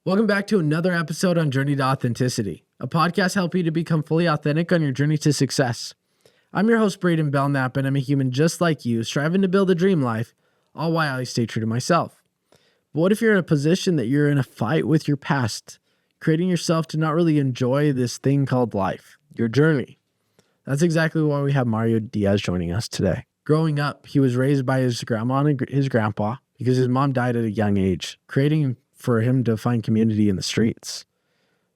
Welcome back to another episode on Journey to Authenticity, a podcast helping you to become fully authentic on your journey to success. I'm your host, Braiden Belnap, and I'm a human just like you, striving to build a dream life, all while I stay true to myself. But what if you're in a position that you're in a fight with your past, creating yourself to not really enjoy this thing called life, your journey? That's exactly why we have Mario Diaz joining us today. Growing up, he was raised by his grandma and his grandpa because his mom died at a young age, creating for him to find community in the streets.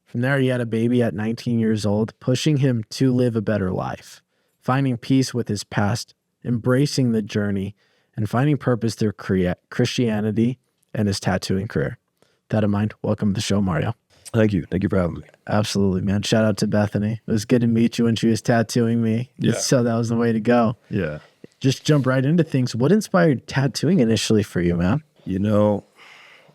From there, he had a baby at 19 years old, pushing him to live a better life, finding peace with his past, embracing the journey, and finding purpose through Christianity and his tattooing career. With that in mind, welcome to the show, Mario. Thank you. Thank you for having me. Absolutely, man. Shout out to Bethany. It was good to meet you when she was tattooing me. Yeah. So that was the way to go. Yeah. Just jump right into things. What inspired tattooing initially for you, man? You know,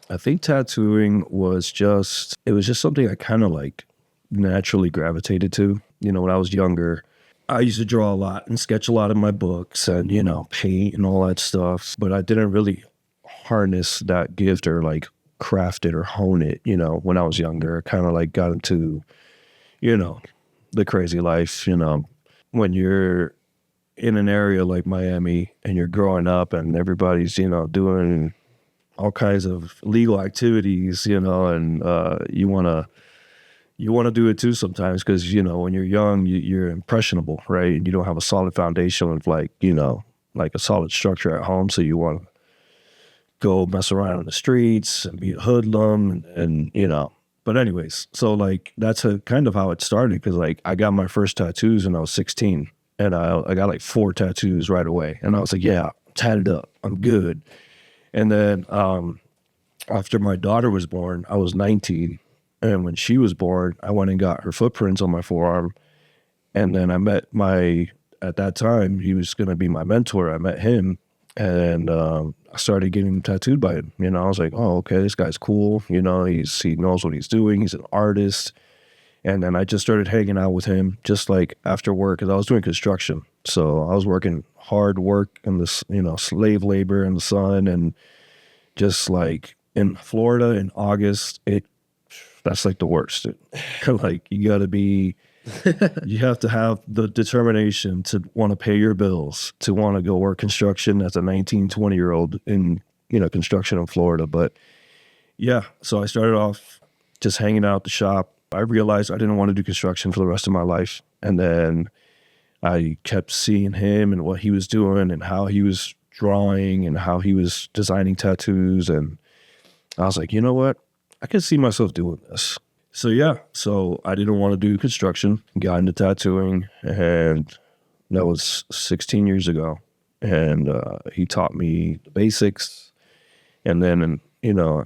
I think tattooing was just something I kind of like naturally gravitated to. You know, when I was younger, I used to draw a lot and sketch a lot in my books and, you know, paint and all that stuff. But I didn't really harness that gift or like craft it or hone it, you know, when I was younger. I kind of like got into, you know, the crazy life, you know, when you're in an area like Miami and you're growing up and everybody's, you know, doing all kinds of legal activities, you know, and you want to do it too sometimes because, you know, when you're young, you're impressionable, right? And you don't have a solid foundation of like, you know, like a solid structure at home. So you want to go mess around in the streets and be a hoodlum and you know. But anyways, so like that's kind of how it started because like I got my first tattoos when I was 16 and I got like 4 tattoos right away. And I was like, yeah, I'm tatted up. I'm good. And then after my daughter was born, I was 19. And when she was born, I went and got her footprints on my forearm. And then I met at that time, he was going to be my mentor. I met him and I started getting tattooed by him. You know, I was like, oh, okay, this guy's cool. You know, he knows what he's doing. He's an artist. And then I just started hanging out with him just like after work because I was doing construction. So I was working hard work in this, you know, slave labor in the sun and just like in Florida in August, that's like the worst. Like you have to have the determination to want to pay your bills, to want to go work construction as a 19, 20-year-old in, you know, construction in Florida. But yeah, so I started off just hanging out at the shop. I realized I didn't want to do construction for the rest of my life. And then I kept seeing him and what he was doing and how he was drawing and how he was designing tattoos. And I was like, you know what? I can see myself doing this. So yeah, so I didn't want to do construction, got into tattooing, and that was 16 years ago. And he taught me the basics. And then, you know,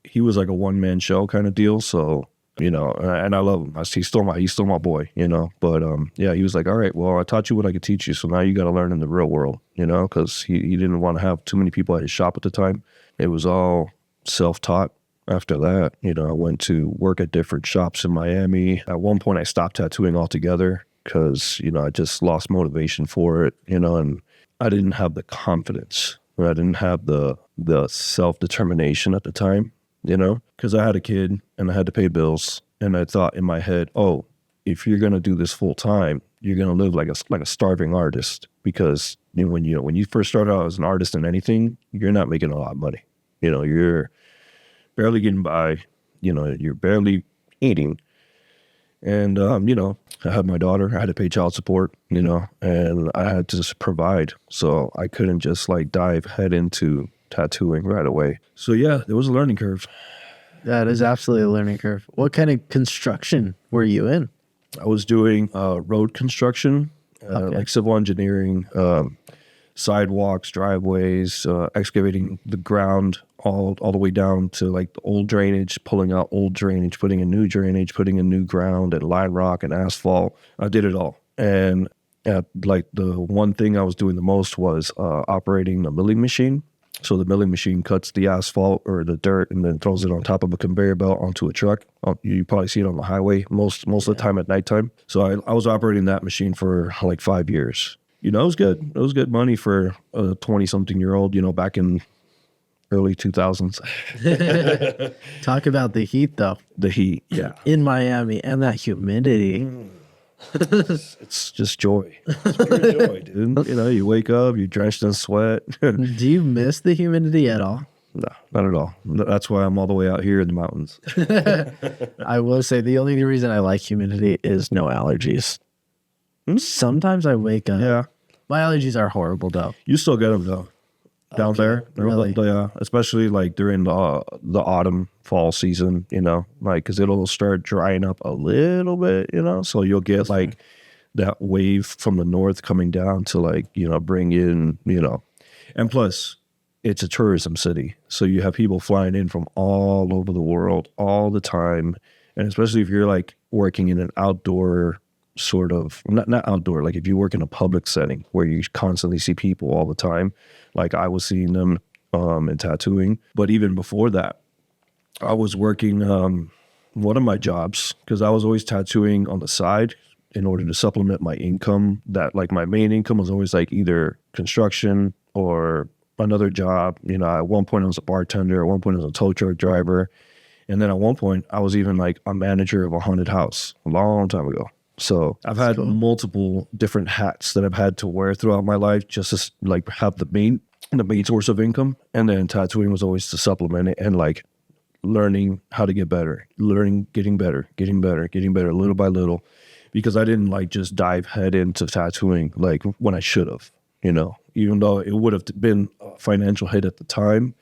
he was like a one-man show kind of deal. So, you know, and I love him. He's still my boy, you know. But yeah, he was like, all right, well, I taught you what I could teach you. So now you got to learn in the real world, you know, because he didn't want to have too many people at his shop at the time. It was all self-taught. After that, you know, I went to work at different shops in Miami. At one point, I stopped tattooing altogether because, you know, I just lost motivation for it, you know, and I didn't have the confidence. I didn't have the self-determination at the time, you know, because I had a kid and I had to pay bills. And I thought in my head, oh, if you're going to do this full time, you're going to live like a starving artist because, you know, when you first start out as an artist in anything, you're not making a lot of money. You know, you're barely getting by, you know, you're barely eating. And, you know, I had my daughter, I had to pay child support, you know, and I had to just provide. So I couldn't just like dive head into tattooing right away. So yeah, there was a learning curve. That is absolutely a learning curve. What kind of construction were you in? I was doing road construction, like civil engineering, sidewalks, driveways, excavating the ground all the way down to like the old drainage, pulling out old drainage, putting in new drainage, putting in new ground and line rock and asphalt. I did it all. And like the one thing I was doing the most was operating the milling machine. So the milling machine cuts the asphalt or the dirt and then throws it on top of a conveyor belt onto a truck. You probably see it on the highway most of the time at nighttime. So I was operating that machine for like 5 years. You know, it was good. It was good money for a 20-something-year-old, you know, back in early 2000s. Talk about the heat, though, The heat, yeah. in Miami and that humidity. It's just joy. It's pure joy, dude. You know, you wake up, you're drenched in sweat. Do you miss the humidity at all? No, not at all. That's why I'm all the way out here in the mountains. I will say the only reason I like humidity is no allergies. Sometimes I wake up. Yeah. My allergies are horrible, though. You still get them, though. Down there. Really? Yeah. Especially, like, during the autumn, fall season, you know, like, because it'll start drying up a little bit, you know? So you'll get, like, that wave from the north coming down to, like, you know, bring in, you know. And plus, it's a tourism city. So you have people flying in from all over the world all the time. And especially if you're, like, working in an outdoor sort of, not outdoor, like if you work in a public setting where you constantly see people all the time, like I was seeing them in tattooing. But even before that, I was working one of my jobs, because I was always tattooing on the side in order to supplement my income. That, like, my main income was always like either construction or another job. You know, at one point I was a bartender, at one point I was a tow truck driver, and then at one point I was even like a manager of a haunted house a long time ago. So I've had multiple different hats that I've had to wear throughout my life just to, like, have the main source of income. And then tattooing was always to supplement it and, like, learning how to get better, getting better little by little, because I didn't, like, just dive head into tattooing like when I should have, you know, even though it would have been a financial hit at the time.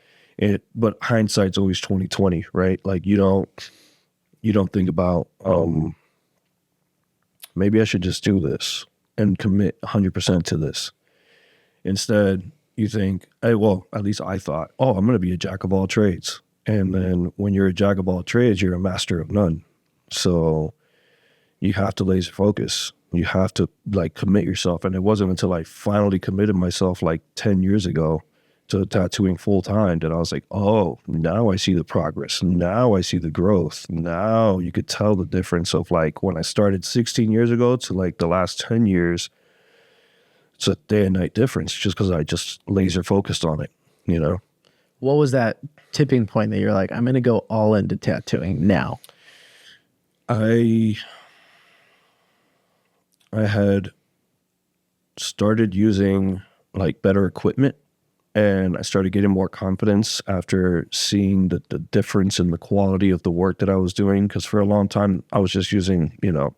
But hindsight's always 20/20, right? Like, you don't think about, maybe I should just do this and commit 100% to this. Instead, you think, hey, well, at least I thought, oh, I'm going to be a jack of all trades. And then when you're a jack of all trades, you're a master of none. So you have to laser focus. You have to, like, commit yourself. And it wasn't until I finally committed myself like 10 years ago to tattooing full time that I was like, oh, now I see the progress. Now I see the growth. Now you could tell the difference of, like, when I started 16 years ago to, like, the last 10 years. It's a day and night difference just because I just laser focused on it, you know? What was that tipping point that you're like, I'm going to go all into tattooing now? I had started using, like, better equipment, and I started getting more confidence after seeing the difference in the quality of the work that I was doing. Because for a long time, I was just using, you know,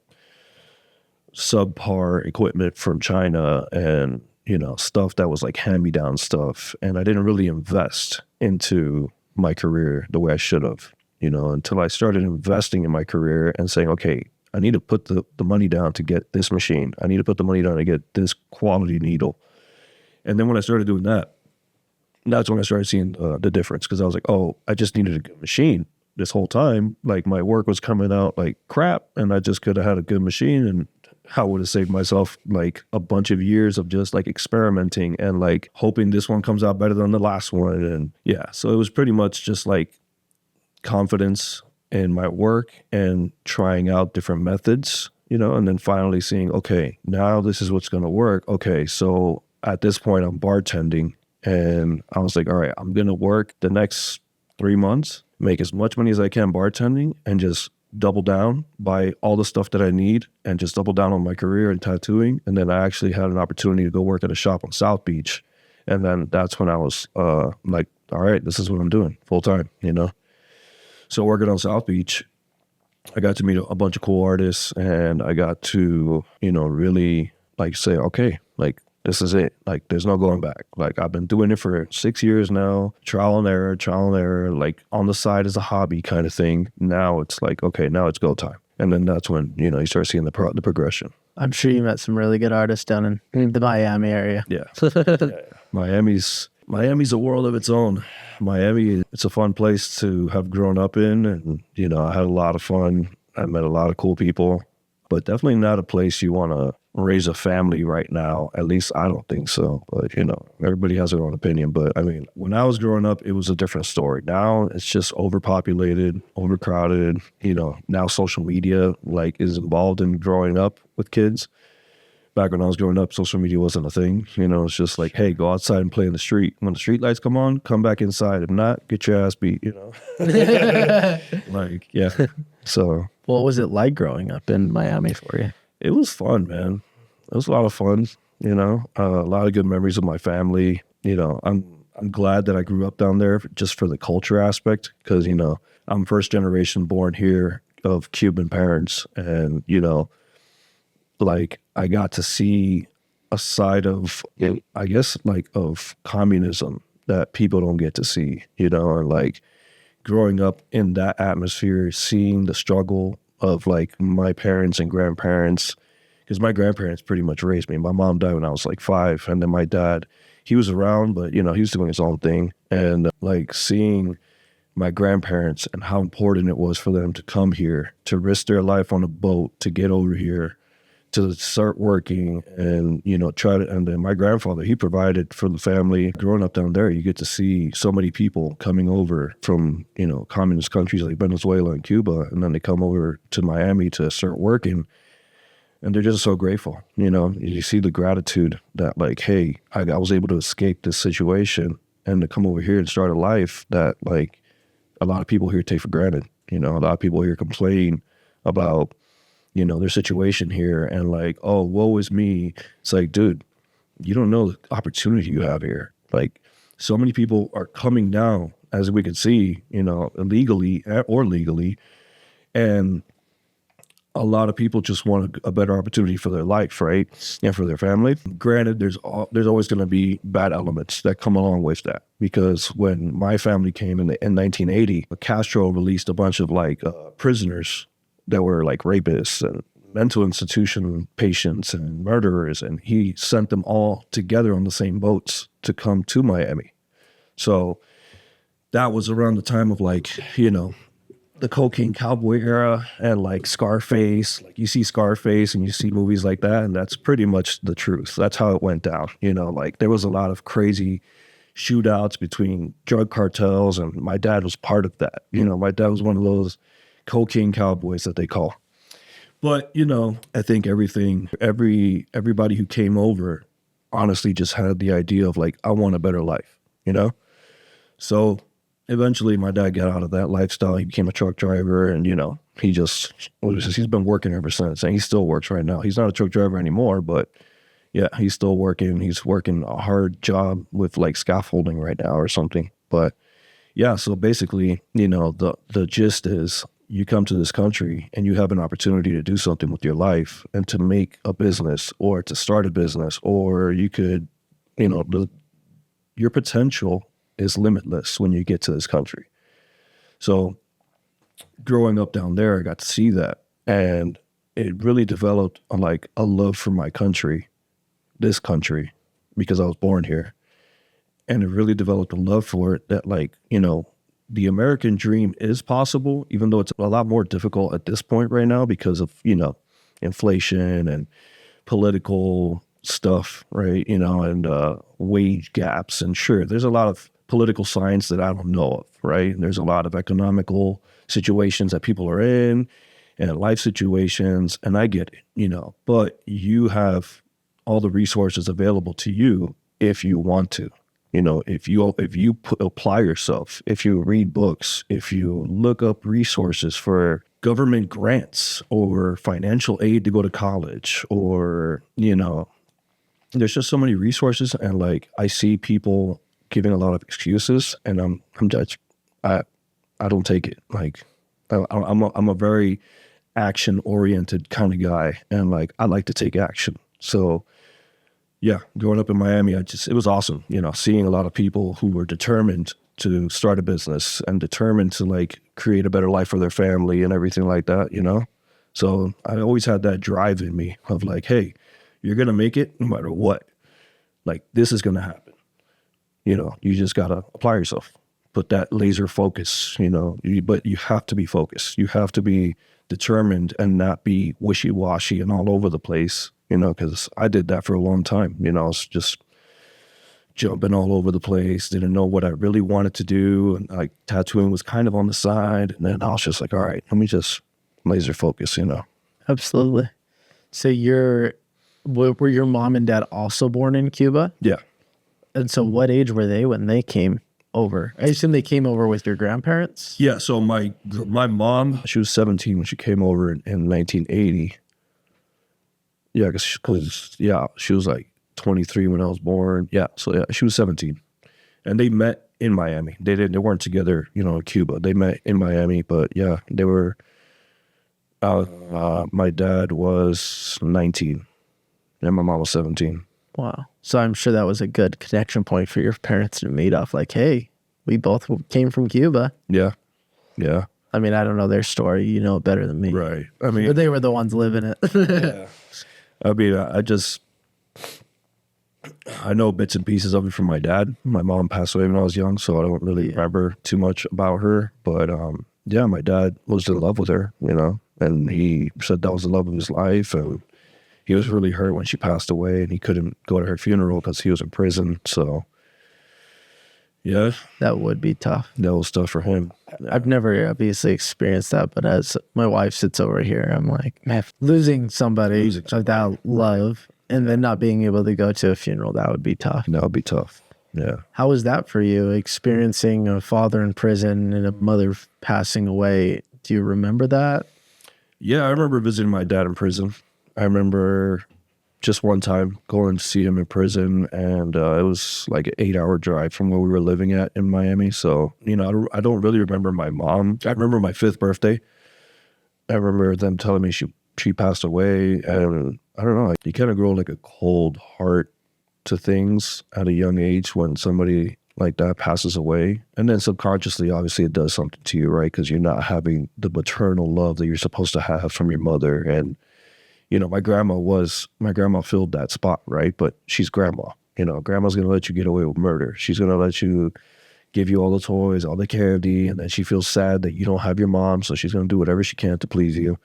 subpar equipment from China and, you know, stuff that was like hand-me-down stuff. And I didn't really invest into my career the way I should have, you know, until I started investing in my career and saying, okay, I need to put the money down to get this machine. I need to put the money down to get this quality needle. And then when I started doing that, that's when I started seeing the difference, because I was like, oh, I just needed a good machine this whole time. Like, my work was coming out like crap, and I just could have had a good machine, and I would have saved myself like a bunch of years of just like experimenting and like hoping this one comes out better than the last one. And yeah, so it was pretty much just like confidence in my work and trying out different methods, you know, and then finally seeing, okay, now this is what's going to work. Okay, so at this point I'm bartending. And I was like, all right, I'm going to work the next 3 months, make as much money as I can bartending, and just double down, buy all the stuff that I need, and just double down on my career in tattooing. And then I actually had an opportunity to go work at a shop on South Beach. And then that's when I was like, all right, this is what I'm doing full time, you know? So working on South Beach, I got to meet a bunch of cool artists, and I got to, you know, really like say, okay, like, this is it. Like, there's no going back. Like, I've been doing it for 6 years now, trial and error, like on the side as a hobby kind of thing. Now it's like, okay, now it's go time. And then that's when, you know, you start seeing the progression. I'm sure you met some really good artists down in the Miami area. Yeah. Miami's a world of its own. Miami, it's a fun place to have grown up in. And, you know, I had a lot of fun. I met a lot of cool people, but definitely not a place you want to raise a family right now. At least I don't think so. But, you know, everybody has their own opinion. But I mean, when I was growing up, it was a different story. Now it's just overpopulated, overcrowded. You know, now social media like is involved in growing up with kids. back when I was growing up, social media wasn't a thing. You know, it's just like, hey, go outside and play in the street. When the street lights come on, come back inside. If not, get your ass beat, you know. Like, yeah. So What was it like growing up in Miami for you? it was fun, man. It was a lot of fun, you know, a lot of good memories of my family. You know, I'm glad that I grew up down there just for the culture aspect, because, you know, I'm first generation born here of Cuban parents. And, you know, like I got to see a side of, I guess, like of communism that people don't get to see, you know, and like growing up in that atmosphere, seeing the struggle of like my parents and grandparents, because my grandparents pretty much raised me. My mom died when I was like 5, and then my dad, he was around, but you know, he was doing his own thing. And like seeing my grandparents and how important it was for them to come here, to risk their life on a boat, to get over here, to start working and, you know, try to, and then my grandfather, he provided for the family. Growing up down there, you get to see so many people coming over from, you know, communist countries like Venezuela and Cuba, and then they come over to Miami to start working. And they're just so grateful, you know. You see the gratitude that like, hey, I was able to escape this situation and to come over here and start a life that like a lot of people here take for granted. You know, a lot of people here complain about, you know, their situation here and like, oh, woe is me. It's like, dude, you don't know the opportunity you have here. Like, so many people are coming down, as we can see, you know, illegally or legally, and a lot of people just want a better opportunity for their life, right? And for their family. Granted, there's always going to be bad elements that come along with that, because when my family came in 1980, Castro released a bunch of like prisoners that were like rapists and mental institution patients and murderers, and he sent them all together on the same boats to come to Miami. So that was around the time of like, you know, the cocaine cowboy era and like Scarface. Like you see Scarface and you see movies like that, and that's pretty much the truth. That's how it went down. You know, like there was a lot of crazy shootouts between drug cartels, and my dad was part of that. You know, my dad was one of those cocaine cowboys that they call. But, you know, I think everybody who came over honestly just had the idea of like, I want a better life, you know? So eventually my dad got out of that lifestyle. He became a truck driver, and, you know, he's been working ever since, and he still works right now. He's not a truck driver anymore, but yeah, he's still working. He's working a hard job with like scaffolding right now or something. But yeah, so basically, you know, the gist is you come to this country and you have an opportunity to do something with your life and to make a business or to start a business, or you could, you know, your potential is limitless when you get to this country. So growing up down there, I got to see that, and it really developed a love for my country, this country, because I was born here. And it really developed a love for it that, like, you know, the American dream is possible, even though it's a lot more difficult at this point right now because of, you know, inflation and political stuff, right? You know, and wage gaps. And sure, there's a lot of political science that I don't know of, right? There's a lot of economical situations that people are in and life situations, and I get it, you know, but you have all the resources available to you if you want to. You know, if you apply yourself, if you read books, if you look up resources for government grants or financial aid to go to college, or, you know, there's just so many resources. And like, I see people giving a lot of excuses, and I'm judged. I don't take it. Like, I'm a very action oriented kind of guy, and like, I like to take action. So yeah, growing up in Miami, it was awesome, you know, seeing a lot of people who were determined to start a business and determined to like create a better life for their family and everything like that, you know? So I always had that drive in me of like, hey, you're going to make it no matter what. Like, this is going to happen. You know, you just got to apply yourself, put that laser focus, you know, but you have to be focused. You have to be determined and not be wishy-washy and all over the place. You know, because I did that for a long time. You know, I was just jumping all over the place, didn't know what I really wanted to do. And like tattooing was kind of on the side. And then I was just like, all right, let me just laser focus, you know. Absolutely. So you're Were your mom and dad also born in Cuba? Yeah. And so what age were they when they came over? I assume they came over with your grandparents? Yeah, so my mom, she was 17 when she came over in 1980. Yeah, because she was like 23 when I was born. Yeah, so yeah, she was 17. And they met in Miami. They weren't together, in Cuba. They met in Miami, but yeah, they were my dad was 19 and my mom was 17. Wow. So I'm sure that was a good connection point for your parents to meet off. Like, hey, we both came from Cuba. Yeah. Yeah. I mean, I don't know their story. You know it better than me. Right. I mean, But they were the ones living it. yeah. I mean, I know bits and pieces of it from my dad. My mom passed away when I was young, so I don't really remember too much about her. But yeah, my dad was in love with her, and he said that was the love of his life. And he was really hurt when she passed away, and he couldn't go to her funeral because he was in prison. So yeah, That would be tough. that was tough for him. I've never obviously experienced that, but as my wife sits over here, I'm like, man, losing somebody without love and then not being able to go to a funeral, that would be tough. That would be tough. Yeah. How was that for you, experiencing a father in prison and a mother passing away? Do you remember that? Yeah, I remember visiting my dad in prison. I remember just one time going to see him in prison, and it was like an 8-hour drive from where we were living at in Miami. So, I don't really remember my mom. I remember my 5th birthday. I remember them telling me she passed away, and I don't know, you kind of grow like a cold heart to things at a young age when somebody like that passes away. And then subconsciously, obviously, it does something to you, right? Because you're not having the maternal love that you're supposed to have from your mother. And my grandma filled that spot, right? But she's grandma. Grandma's going to let you get away with murder. She's going to let you give you all the toys, all the candy, and then she feels sad that you don't have your mom, so she's going to do whatever she can to please you.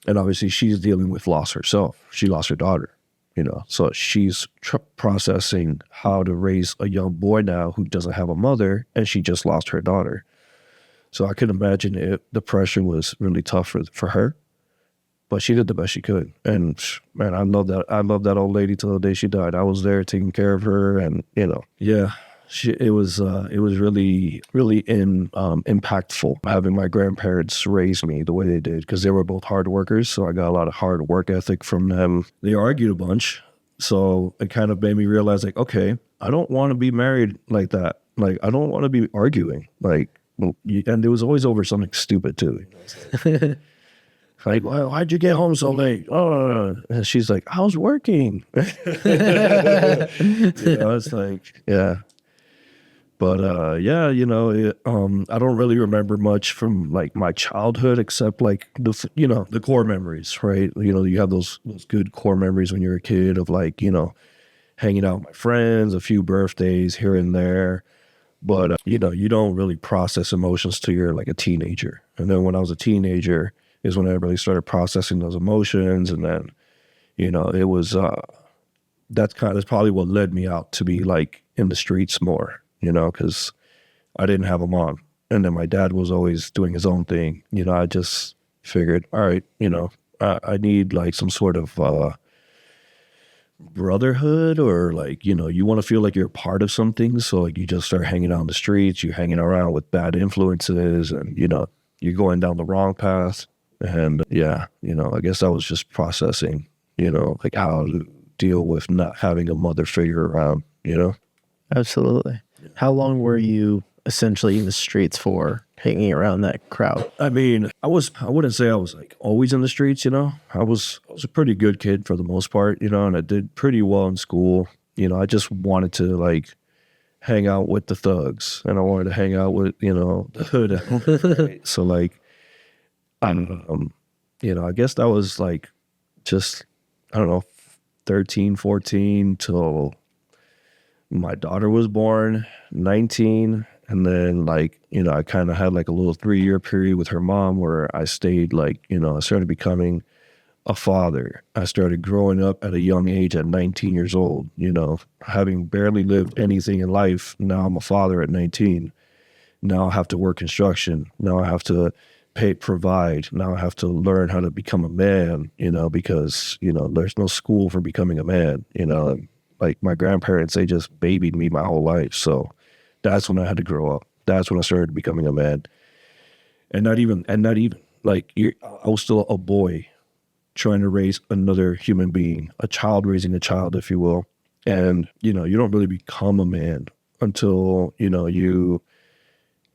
And obviously, she's dealing with loss herself. She lost her daughter, so she's processing how to raise a young boy now who doesn't have a mother, and she just lost her daughter. So I can imagine the pressure was really tough for her. But she did the best she could. And man, I love that old lady till the day she died. I was there taking care of her, and yeah, it was really, really impactful having my grandparents raise me the way they did, because they were both hard workers. So I got a lot of hard work ethic from them. They argued a bunch, so it kind of made me realize, like, okay, I don't want to be married like that. Like, I don't want to be arguing. Like, and it was always over something stupid too. Like, well, why'd you get home so late? Oh, and she's like, I was working. It's like, yeah. But yeah, I don't really remember much from like my childhood except like the core memories, right? You have those good core memories when you're a kid of like, hanging out with my friends, a few birthdays here and there. But you don't really process emotions till you're like a teenager. And then when I was a teenager is when I really started processing those emotions. And then, it was, that's probably what led me out to be like in the streets more, because I didn't have a mom. And then my dad was always doing his own thing. I just figured, all right, I need like some sort of brotherhood, or like, you want to feel like you're part of something. So like you just start hanging out on the streets, you're hanging around with bad influences, and, you're going down the wrong path. And yeah, I guess I was just processing, like how to deal with not having a mother figure around, Absolutely. How long were you essentially in the streets for, hanging around that crowd? I mean, I wouldn't say I was like always in the streets, I was a pretty good kid for the most part, and I did pretty well in school. I just wanted to like hang out with the thugs, and I wanted to hang out with, the hood. So like, I guess that was like just, I don't know, 13, 14 till my daughter was born, 19. And then like, I kind of had like a little 3-year period with her mom where I stayed like, I started becoming a father. I started growing up at a young age at 19 years old, having barely lived anything in life. Now I'm a father at 19. Now I have to work construction. Now I have to provide. Now I have to learn how to become a man, because, there's no school for becoming a man, like my grandparents, they just babied me my whole life. So that's when I had to grow up. That's when I started becoming a man. And not even like I was still a boy trying to raise another human being, a child raising a child, if you will. And, you don't really become a man until, you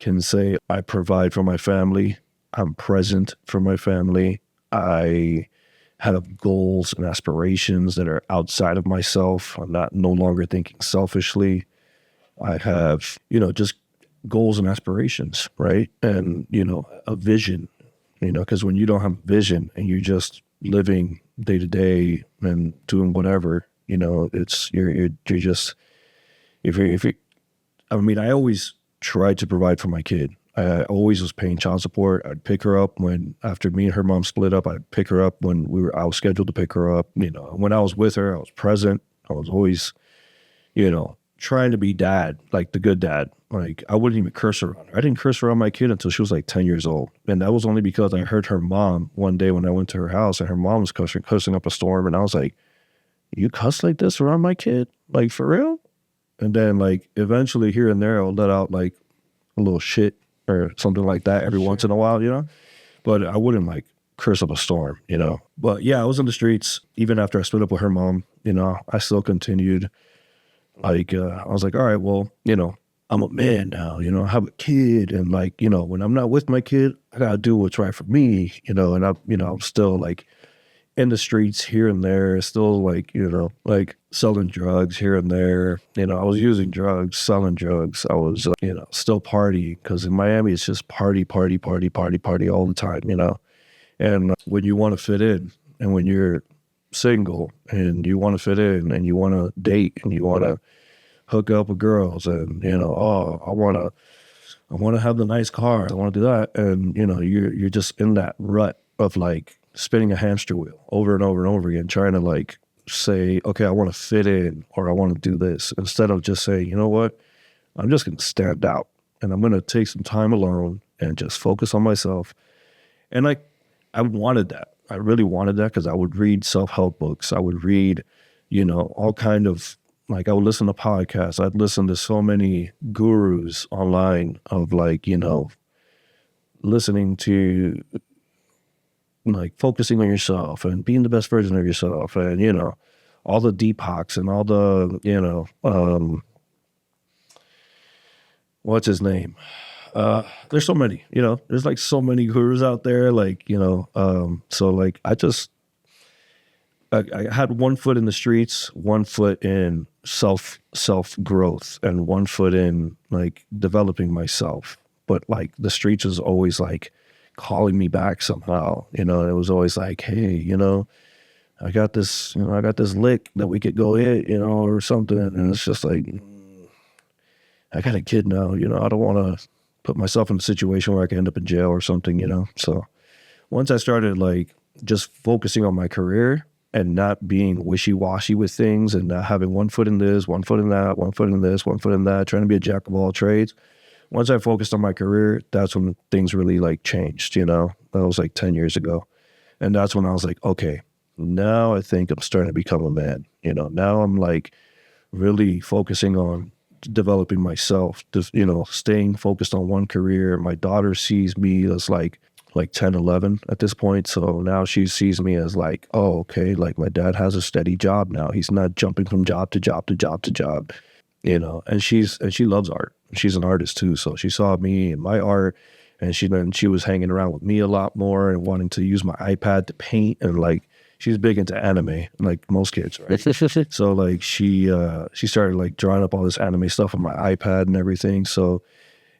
can say, I provide for my family. I'm present for my family. I have goals and aspirations that are outside of myself. I'm no longer thinking selfishly. I have, just goals and aspirations, right? And, a vision, because when you don't have a vision and you're just living day to day and doing whatever, it's, you're just, I always tried to provide for my kid. I always was paying child support. I'd pick her up after me and her mom split up, I'd pick her up when I was scheduled to pick her up. When I was with her, I was present. I was always, trying to be dad, like the good dad. Like I wouldn't even curse around her. I didn't curse around my kid until she was like 10 years old. And that was only because I heard her mom one day when I went to her house and her mom was cussing up a storm. And I was like, you cuss like this around my kid? Like for real? And then like eventually here and there, I'll let out like a little shit or something like that every once in a while, but I wouldn't like curse up a storm, but yeah, I was in the streets even after I split up with her mom, I still continued. Like, I was like, all right, well, I'm a man now, I have a kid and like, when I'm not with my kid, I gotta do what's right for me, and I'm still like in the streets here and there, still like, like selling drugs here and there. I was using drugs, selling drugs. I was, still partying because in Miami, it's just party all the time, And when you want to fit in and when you're single and you want to fit in and you want to date and you want to hook up with girls and, I want to have the nice car. I want to do that. And, you're just in that rut of like, spinning a hamster wheel over and over and over again, trying to like say, okay, I want to fit in or I want to do this instead of just saying, you know what, I'm just going to stand out and I'm going to take some time alone and just focus on myself. And like, I wanted that. I really wanted that because I would read self-help books. I would read, all kind of like, I would listen to podcasts. I'd listen to so many gurus online of like, listening to like focusing on yourself and being the best version of yourself and, all the Deepoks and all the, what's his name? There's so many, there's like so many gurus out there, like, so like, I had one foot in the streets, one foot in self growth and one foot in like developing myself. But like the streets was always like, calling me back somehow, it was always like, hey, I got this lick that we could go hit, or something. And it's just like, I got a kid now, I don't want to put myself in a situation where I can end up in jail or something, So once I started like just focusing on my career and not being wishy-washy with things and not having one foot in this, one foot in that, one foot in this, one foot in that, trying to be a jack of all trades. Once I focused on my career, that's when things really like changed, That was like 10 years ago. And that's when I was like, okay, now I think I'm starting to become a man. Now I'm like really focusing on developing myself, staying focused on one career. My daughter sees me as like 10, 11 at this point. So now she sees me as like, oh, okay, like my dad has a steady job now. He's not jumping from job to job to job to job, and she loves art. She's an artist too. So she saw me and my art and she was hanging around with me a lot more and wanting to use my iPad to paint. And like, she's big into anime, like most kids, right? So like she started like drawing up all this anime stuff on my iPad and everything. So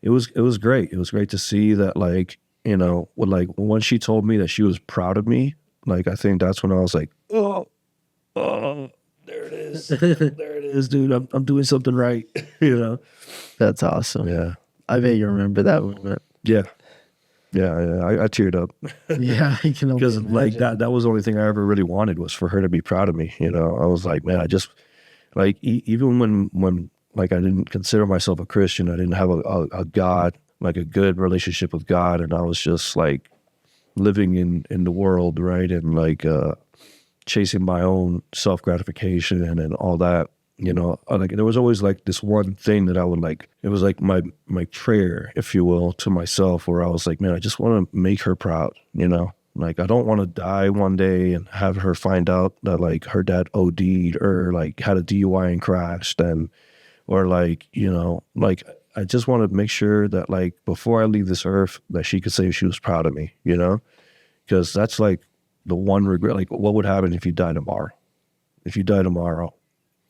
it was great. It was great to see that like, when she told me that she was proud of me, like, I think that's when I was like, oh, there it is. There it is, dude. I'm doing something right, That's awesome. Yeah. I bet you remember that moment. Yeah. I teared up. Yeah, I can only because imagine. like that was the only thing I ever really wanted was for her to be proud of me. I was like, man, I just like even when like I didn't consider myself a Christian, I didn't have a God like a good relationship with God, and I was just like living in the world, right? And like chasing my own self-gratification and all that, like there was always like this one thing that I would like, it was like my prayer, if you will, to myself, where I was like, man, I just want to make her proud, like I don't want to die one day and have her find out that like her dad OD'd or like had a DUI and crashed, and or like, like I just want to make sure that like before I leave this earth that she could say she was proud of me, because that's like the one regret. Like, what would happen if you die tomorrow? If you die tomorrow,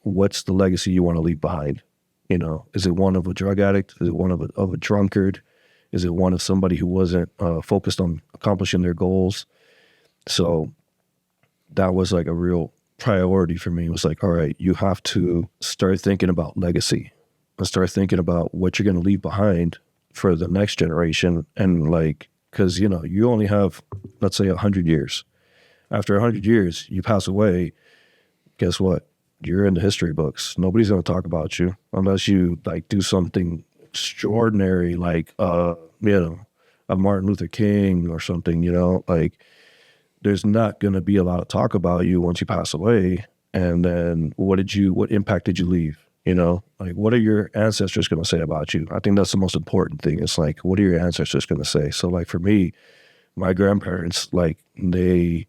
what's the legacy you want to leave behind? Is it one of a drug addict? Is it one of a drunkard? Is it one of somebody who wasn't focused on accomplishing their goals? So that was like a real priority for me. It was like, all right, you have to start thinking about legacy and start thinking about what you're going to leave behind for the next generation. And like, because, you only have, let's say, 100 years. After 100 years, you pass away, guess what? You're in the history books. Nobody's going to talk about you unless you like do something extraordinary, like, a Martin Luther King or something, like there's not going to be a lot of talk about you once you pass away. And then what impact did you leave? Like what are your ancestors going to say about you? I think that's the most important thing. It's like, what are your ancestors going to say? So like for me, my grandparents, like they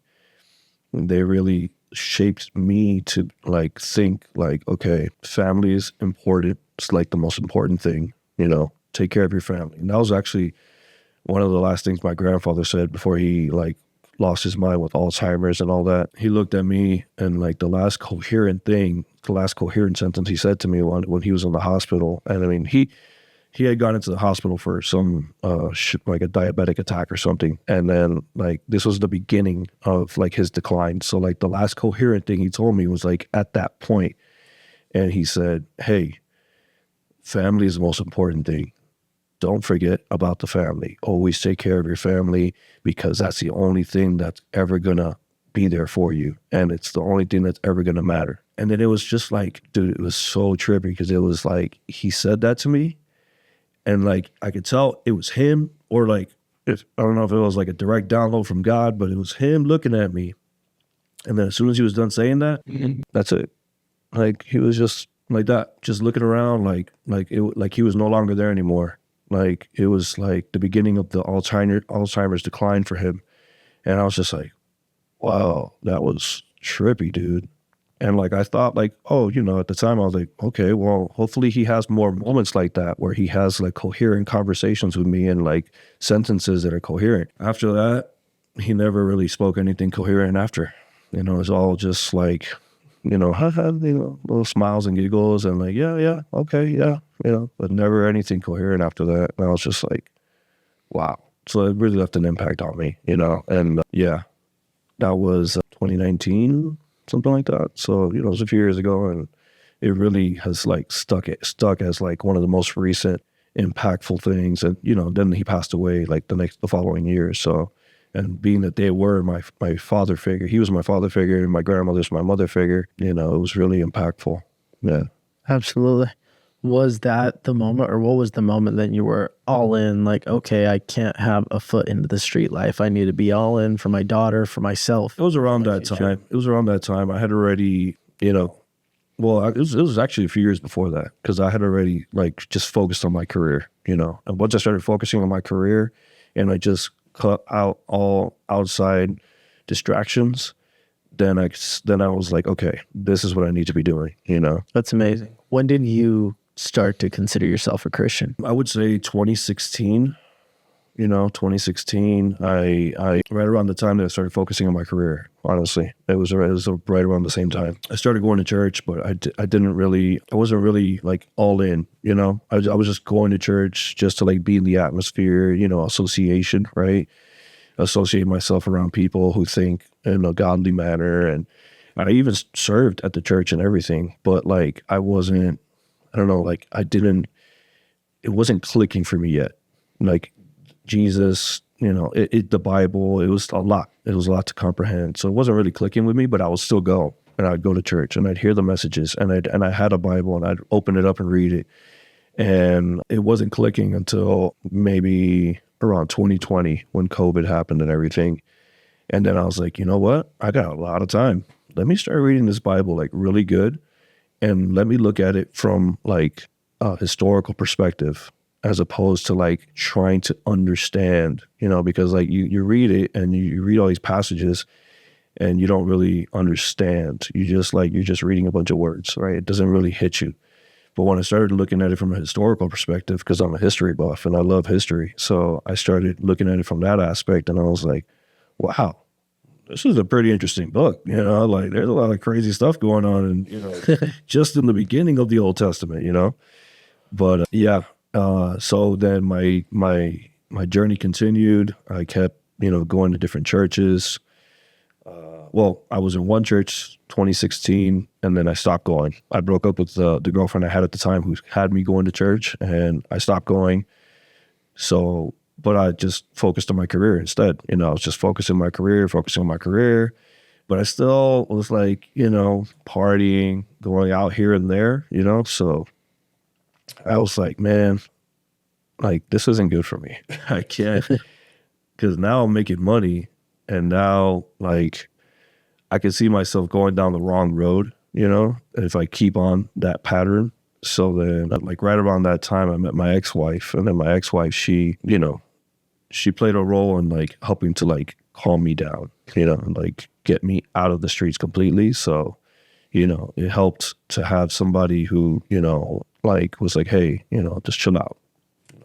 really shaped me to like think like, okay, family is important. It's like the most important thing, take care of your family. And that was actually one of the last things my grandfather said before he like lost his mind with Alzheimer's and all that. He looked at me and like the last coherent sentence he said to me when he was in the hospital. And I mean, he had gone into the hospital for some like a diabetic attack or something. And then like this was the beginning of like his decline. So like the last coherent thing he told me was like at that point. And he said, hey, family is the most important thing. Don't forget about the family. Always take care of your family, because that's the only thing that's ever gonna be there for you. And it's the only thing that's ever gonna matter. And then it was just like, dude, it was so trippy, because it was like, he said that to me. And like, I could tell it was him, or like, I don't know if it was like a direct download from God, but it was him looking at me. And then as soon as he was done saying that, that's it. Like, he was just like that, just looking around like he was no longer there anymore. Like, it was like the beginning of the Alzheimer's decline for him. And I was just like, wow, that was trippy, dude. And like, I thought like, oh, at the time I was like, okay, well, hopefully he has more moments like that where he has like coherent conversations with me and like sentences that are coherent. After that, he never really spoke anything coherent after. It's all just like, little smiles and giggles and like, yeah, okay, yeah, but never anything coherent after that. And I was just like, wow. So it really left an impact on me, and yeah, that was 2019, something like that. So, it was a few years ago, and it really has like stuck as like one of the most recent impactful things. And, then he passed away like the following year. So, and being that they were my father figure, he was my father figure and my grandmother's my mother figure, it was really impactful. Yeah. Absolutely. Was that the moment, or what was the moment that you were all in, like, okay, I can't have a foot into the street life. I need to be all in for my daughter, for myself? It was around that time. I had already, it was actually a few years before that, because I had already like just focused on my career, and once I started focusing on my career and I just cut out all outside distractions, then I was like, okay, this is what I need to be doing, That's amazing. When did you start to consider yourself a Christian? I would say 2016. 2016, I right around the time that I started focusing on my career, honestly. It was right around the same time. I started going to church, but I wasn't really like all in, I was just going to church just to like be in the atmosphere, association, right? Associate myself around people who think in a godly manner. And I even served at the church and everything, but like it wasn't clicking for me yet. Like, Jesus, the Bible, it was a lot. It was a lot to comprehend. So it wasn't really clicking with me, but I would still go, and I'd go to church and I'd hear the messages, and I had a Bible and I'd open it up and read it. And it wasn't clicking until maybe around 2020 when COVID happened and everything. And then I was like, you know what? I got a lot of time. Let me start reading this Bible like really good. And let me look at it from like a historical perspective as opposed to like trying to understand, because like you read it and you read all these passages and you don't really understand. You're just reading a bunch of words, right? It doesn't really hit you. But when I started looking at it from a historical perspective, because I'm a history buff and I love history, so I started looking at it from that aspect, and I was like, wow, this is a pretty interesting book. Like there's a lot of crazy stuff going on, and just in the beginning of the Old Testament, But so then my journey continued. I kept going to different churches. Well, I was in one church 2016, and then I stopped going. I broke up with the girlfriend I had at the time who had me going to church, and I stopped going. So, but I just focused on my career instead. I was just focusing on my career. But I still was like, partying, going out here and there, So I was like, man, like this isn't good for me. I can't, because now I'm making money, and now like I can see myself going down the wrong road, if I keep on that pattern. So then like right around that time I met my ex-wife, and then my ex-wife, she played a role in like helping to like calm me down, and like get me out of the streets completely. So, it helped to have somebody who, like was like, hey, just chill out.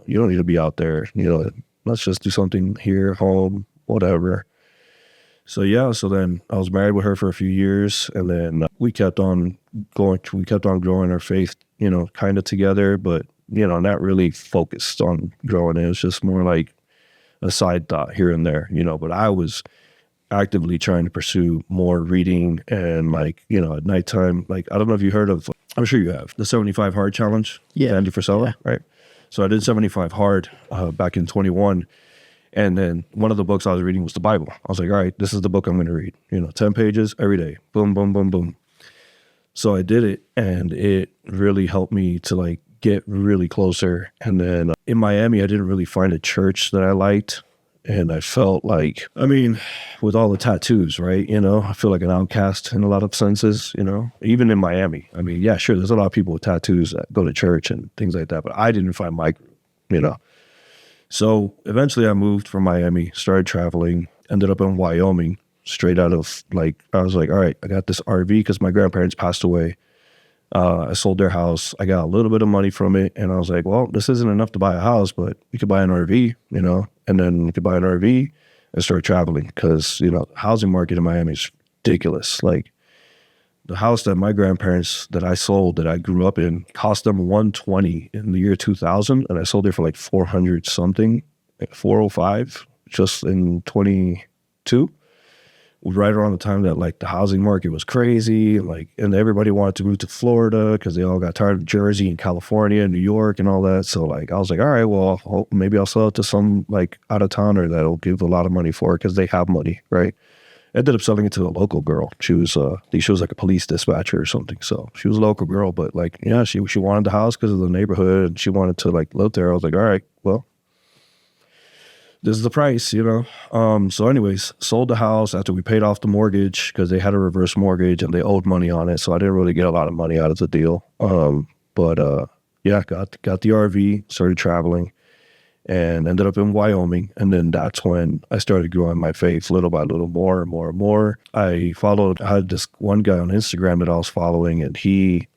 You don't need to be out there, let's just do something here, home, whatever. So then I was married with her for a few years, and then we kept on growing our faith, kind of together, but, not really focused on growing. It was just more like a side thought here and there, but I was actively trying to pursue more reading, and like, at nighttime, like, I don't know if you heard of, I'm sure you have, the 75 Hard Challenge. Yeah. Andy Frisella, Yeah. Right? So I did 75 Hard back in 21. And then one of the books I was reading was the Bible. I was like, all right, this is the book I'm going to read. 10 pages every day. Boom, boom, boom, boom. So I did it, and it really helped me to like get really closer. And then in Miami, I didn't really find a church that I liked. And I felt like, with all the tattoos, right? I feel like an outcast in a lot of senses, even in Miami. Yeah, sure, there's a lot of people with tattoos that go to church and things like that, but I didn't find my group, So eventually I moved from Miami, started traveling, ended up in Wyoming, straight out of like, I was like, all right, I got this RV because my grandparents passed away. I sold their house. I got a little bit of money from it. And I was like, well, this isn't enough to buy a house, but we could buy an RV, and then we could buy an RV and start traveling because, the housing market in Miami is ridiculous. Like the house that my grandparents, that I sold, that I grew up in, cost them $120 in the year 2000. And I sold it for like 400 something, 405 just in 22. Right around the time that like the housing market was crazy, like, and everybody wanted to move to Florida because they all got tired of Jersey and California and New York and all that. So like, I was like, all right, well, maybe I'll sell it to some like out of towner that'll give a lot of money for it because they have money, right? I ended up selling it to a local girl. She was like a police dispatcher or something. So she was a local girl, but like, yeah, she wanted the house because of the neighborhood, and she wanted to like live there. I was like, all right, well, this is the price, So anyways, sold the house after we paid off the mortgage because they had a reverse mortgage and they owed money on it. So I didn't really get a lot of money out of the deal. But got the RV, started traveling, and ended up in Wyoming. And then that's when I started growing my faith little by little, more and more and more. I had this one guy on Instagram that I was following, and he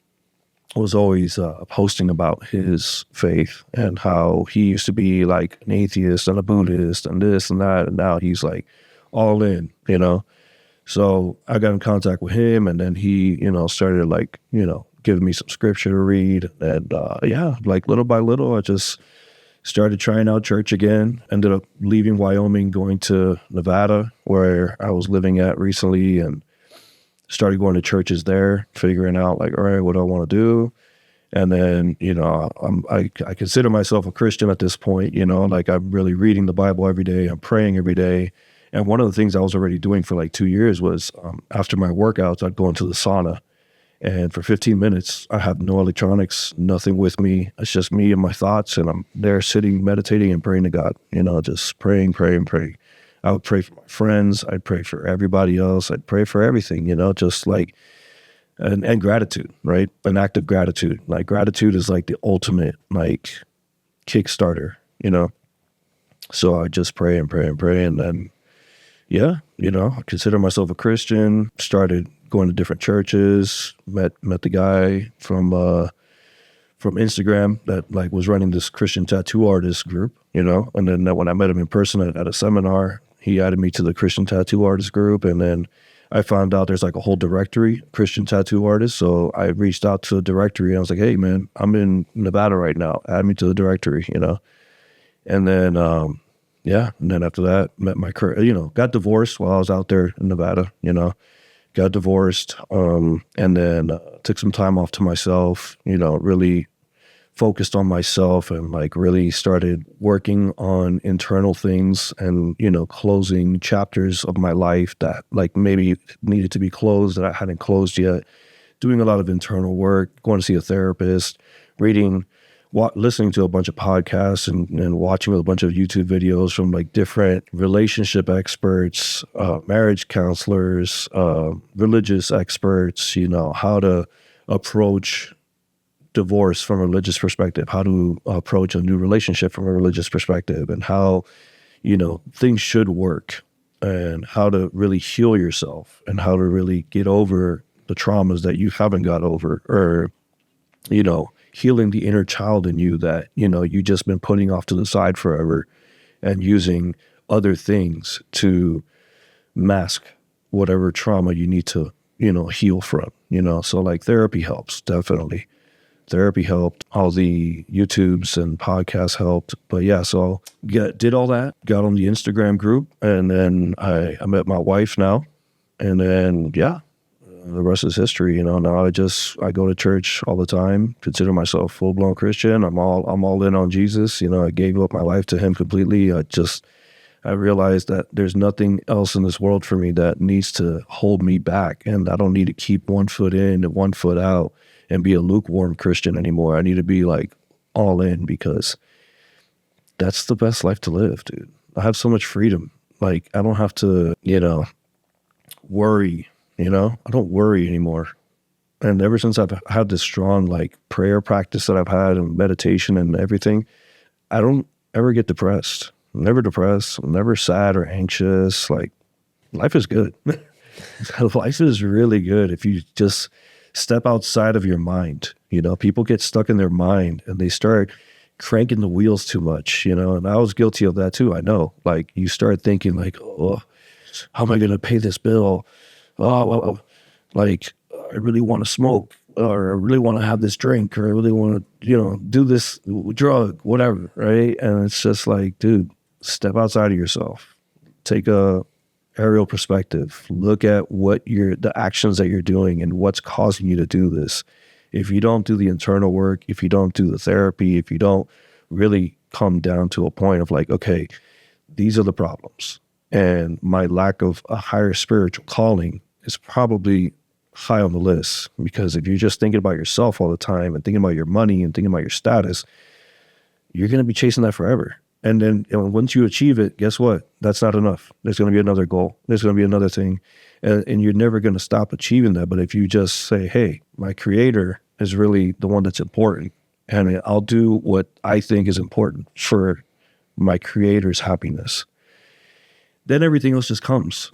was always posting about his faith and how he used to be like an atheist and a Buddhist and this and that, and now he's like all in, So I got in contact with him, and then he, started like, giving me some scripture to read, and like little by little, I just started trying out church again. Ended up leaving Wyoming, going to Nevada, where I was living at recently, and started going to churches there, figuring out like, all right, what do I want to do? And then, I consider myself a Christian at this point, like I'm really reading the Bible every day. I'm praying every day. And one of the things I was already doing for like 2 years was after my workouts, I'd go into the sauna. And for 15 minutes, I have no electronics, nothing with me. It's just me and my thoughts. And I'm there sitting, meditating and praying to God, just praying. I would pray for my friends. I'd pray for everybody else. I'd pray for everything, just like, and gratitude, right? An act of gratitude. Like gratitude is like the ultimate, like Kickstarter, So I just pray and pray and pray. And then, I consider myself a Christian, started going to different churches, met the guy from Instagram that like was running this Christian tattoo artist group, and then when I met him in person at a seminar, he added me to the Christian tattoo artist group. And then I found out there's like a whole directory, Christian tattoo artists. So I reached out to the directory and I was like, hey man, I'm in Nevada right now. Add me to the directory, And then, and then after that, met my current, got divorced while I was out there in Nevada, got divorced, and then took some time off to myself, really focused on myself and like really started working on internal things and, closing chapters of my life that like maybe needed to be closed that I hadn't closed yet, doing a lot of internal work, going to see a therapist, reading, listening to a bunch of podcasts and watching a bunch of YouTube videos from like different relationship experts, marriage counselors, religious experts, how to approach divorce from a religious perspective, how to approach a new relationship from a religious perspective, and how, things should work, and how to really heal yourself, and how to really get over the traumas that you haven't got over, or, healing the inner child in you that, you just been putting off to the side forever and using other things to mask whatever trauma you need to, heal from, So like therapy helps, definitely. Therapy helped. All the YouTubes and podcasts helped. But yeah, so did all that, got on the Instagram group, and then I met my wife now. And then, the rest is history. Now I go to church all the time, consider myself full-blown Christian. I'm all in on Jesus. I gave up my life to him completely. I realized that there's nothing else in this world for me that needs to hold me back. And I don't need to keep one foot in and one foot out and be a lukewarm Christian anymore. I need to be like all in, because that's the best life to live, dude. I have so much freedom. Like I don't have to, worry, I don't worry anymore. And ever since I've had this strong like prayer practice that I've had and meditation and everything, I don't ever get depressed. I'm never depressed. I'm never sad or anxious. Like life is good. Life is really good if you just step outside of your mind. People get stuck in their mind and they start cranking the wheels too much, and I was guilty of that too. I know, like you start thinking like, oh, how am I going to pay this bill? Oh, well, like I really want to smoke, or I really want to have this drink, or I really want to, do this drug, whatever. Right. And it's just like, dude, step outside of yourself, take a aerial perspective, look at the actions that you're doing and what's causing you to do this. If you don't do the internal work, if you don't do the therapy, if you don't really come down to a point of like, okay, these are the problems, and my lack of a higher spiritual calling is probably high on the list, because if you're just thinking about yourself all the time and thinking about your money and thinking about your status, you're going to be chasing that forever. And then once you achieve it, guess what? That's not enough. There's going to be another goal. There's going to be another thing. And you're never going to stop achieving that. But if you just say, hey, my creator is really the one that's important, and I'll do what I think is important for my creator's happiness, then everything else just comes.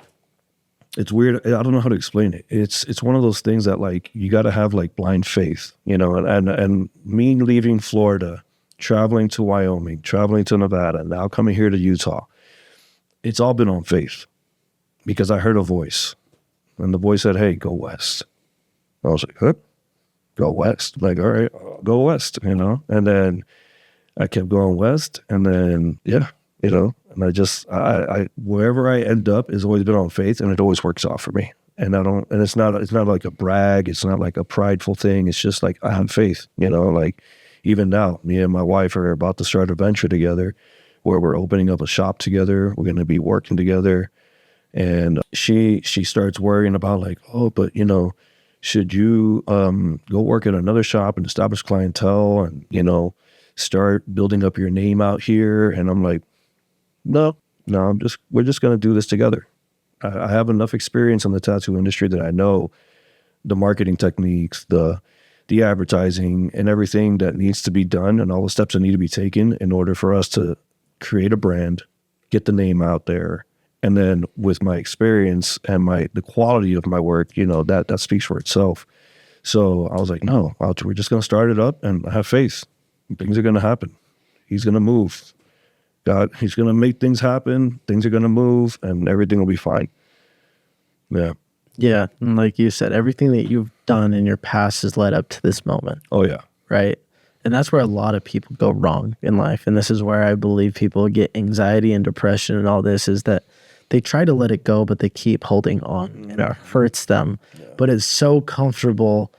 It's weird. I don't know how to explain it. It's one of those things that like you got to have like blind faith, and me leaving Florida, traveling to Wyoming, traveling to Nevada, now coming here to Utah, it's all been on faith, because I heard a voice, and the voice said, hey, go west. I was like, huh? Go west? Like, all right, I'll go west, and then I kept going west, and then, and I wherever I end up has always been on faith, and it always works out for me. And it's not like a brag. It's not like a prideful thing. It's just like, I have faith, like even now, me and my wife are about to start a venture together where we're opening up a shop together. We're going to be working together. And she starts worrying about like, oh, but should you go work at another shop and establish clientele and, start building up your name out here? And I'm like, no, we're just going to do this together. I have enough experience in the tattoo industry that I know the marketing techniques, the advertising, and everything that needs to be done, and all the steps that need to be taken in order for us to create a brand, get the name out there. And then with my experience and the quality of my work, that speaks for itself. So I was like, no, we're just going to start it up and have faith. Things are going to happen. He's going to move. He's going to make things happen. Things are going to move and everything will be fine. Yeah. Yeah. And like you said, everything that you've done in your past has led up to this moment. Oh, yeah. Right. And that's where a lot of people go wrong in life. And this is where I believe people get anxiety and depression and all this, is that they try to let it go, but they keep holding on and it hurts them. Yeah. But it's so comfortable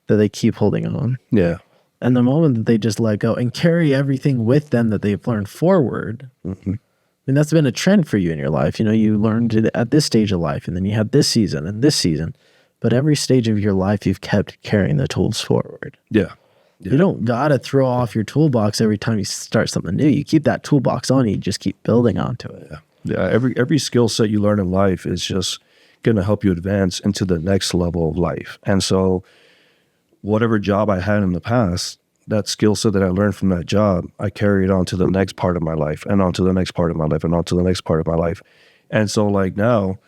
that they keep holding on. Yeah. And the moment that they just let go and carry everything with them that they've learned forward, I mean, that's been a trend for you in your life. You learned it at this stage of life, and then you had this season and this season. But every stage of your life, you've kept carrying the tools forward. Yeah. You don't got to throw off your toolbox every time you start something new. You keep that toolbox on, you just keep building onto it. Yeah. Every skill set you learn in life is just going to help you advance into the next level of life. And so whatever job I had in the past, that skill set that I learned from that job, I carried on to the next part of my life and on to the next part of my life and on to the next part of my life. And so now,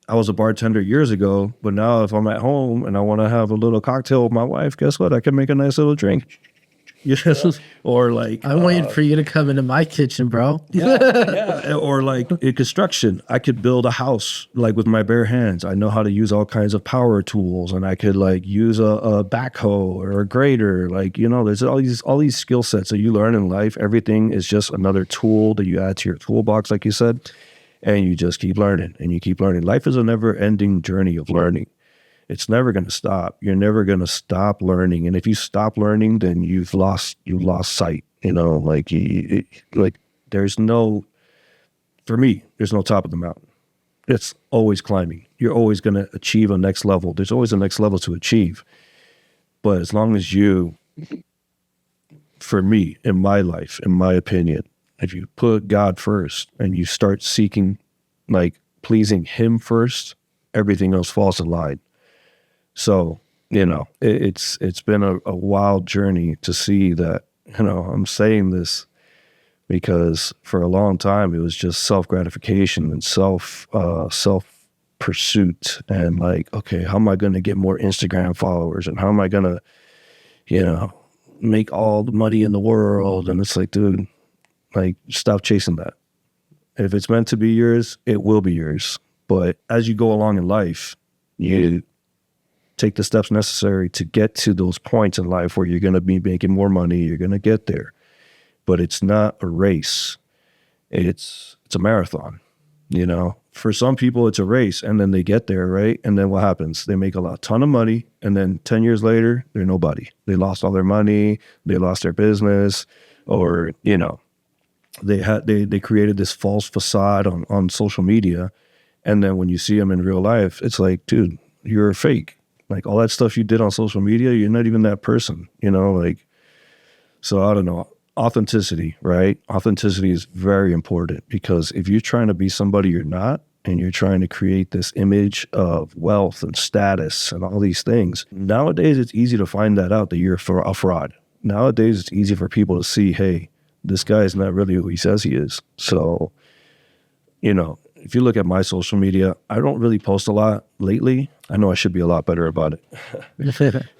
I was a bartender years ago, but now if I'm at home and I want to have a little cocktail with my wife, guess what? I can make a nice little drink. Yes. Or I'm waiting for you to come into my kitchen, bro. Yeah. Or in construction, I could build a house with my bare hands. I know how to use all kinds of power tools, and I could use a backhoe or a grater. There's all these skill sets that you learn in life. Everything is just another tool that you add to your toolbox, like you said, and you just keep learning and you keep learning. Life is a never-ending journey of learning. It's never going to stop. You're never going to stop learning. And if you stop learning, then you've lost sight. There's no top of the mountain. It's always climbing. You're always going to achieve a next level. There's always a next level to achieve. But as long as for me, in my life, in my opinion, if you put God first and you start seeking, pleasing Him first, everything else falls in line. So, it's been a wild journey to see that, I'm saying this because for a long time it was just self-gratification and self pursuit and okay, how am I going to get more Instagram followers and how am I going to, make all the money in the world? And it's dude, stop chasing that. If it's meant to be yours, it will be yours. But as you go along in life, you take the steps necessary to get to those points in life where you're going to be making more money. You're going to get there, but it's not a race. It's a marathon. For some people it's a race and then they get there, right? And then what happens? They make a ton of money. And then 10 years later, they're nobody. They lost all their money. They lost their business, or, they created this false facade on social media. And then when you see them in real life, it's dude, you're fake. All that stuff you did on social media, you're not even that person, so I don't know. Authenticity, right? Authenticity is very important, because if you're trying to be somebody you're not, and you're trying to create this image of wealth and status and all these things, nowadays it's easy to find that out, that you're a fraud. Nowadays it's easy for people to see, hey, this guy is not really who he says he is. So, if you look at my social media, I don't really post a lot lately. I know I should be a lot better about it.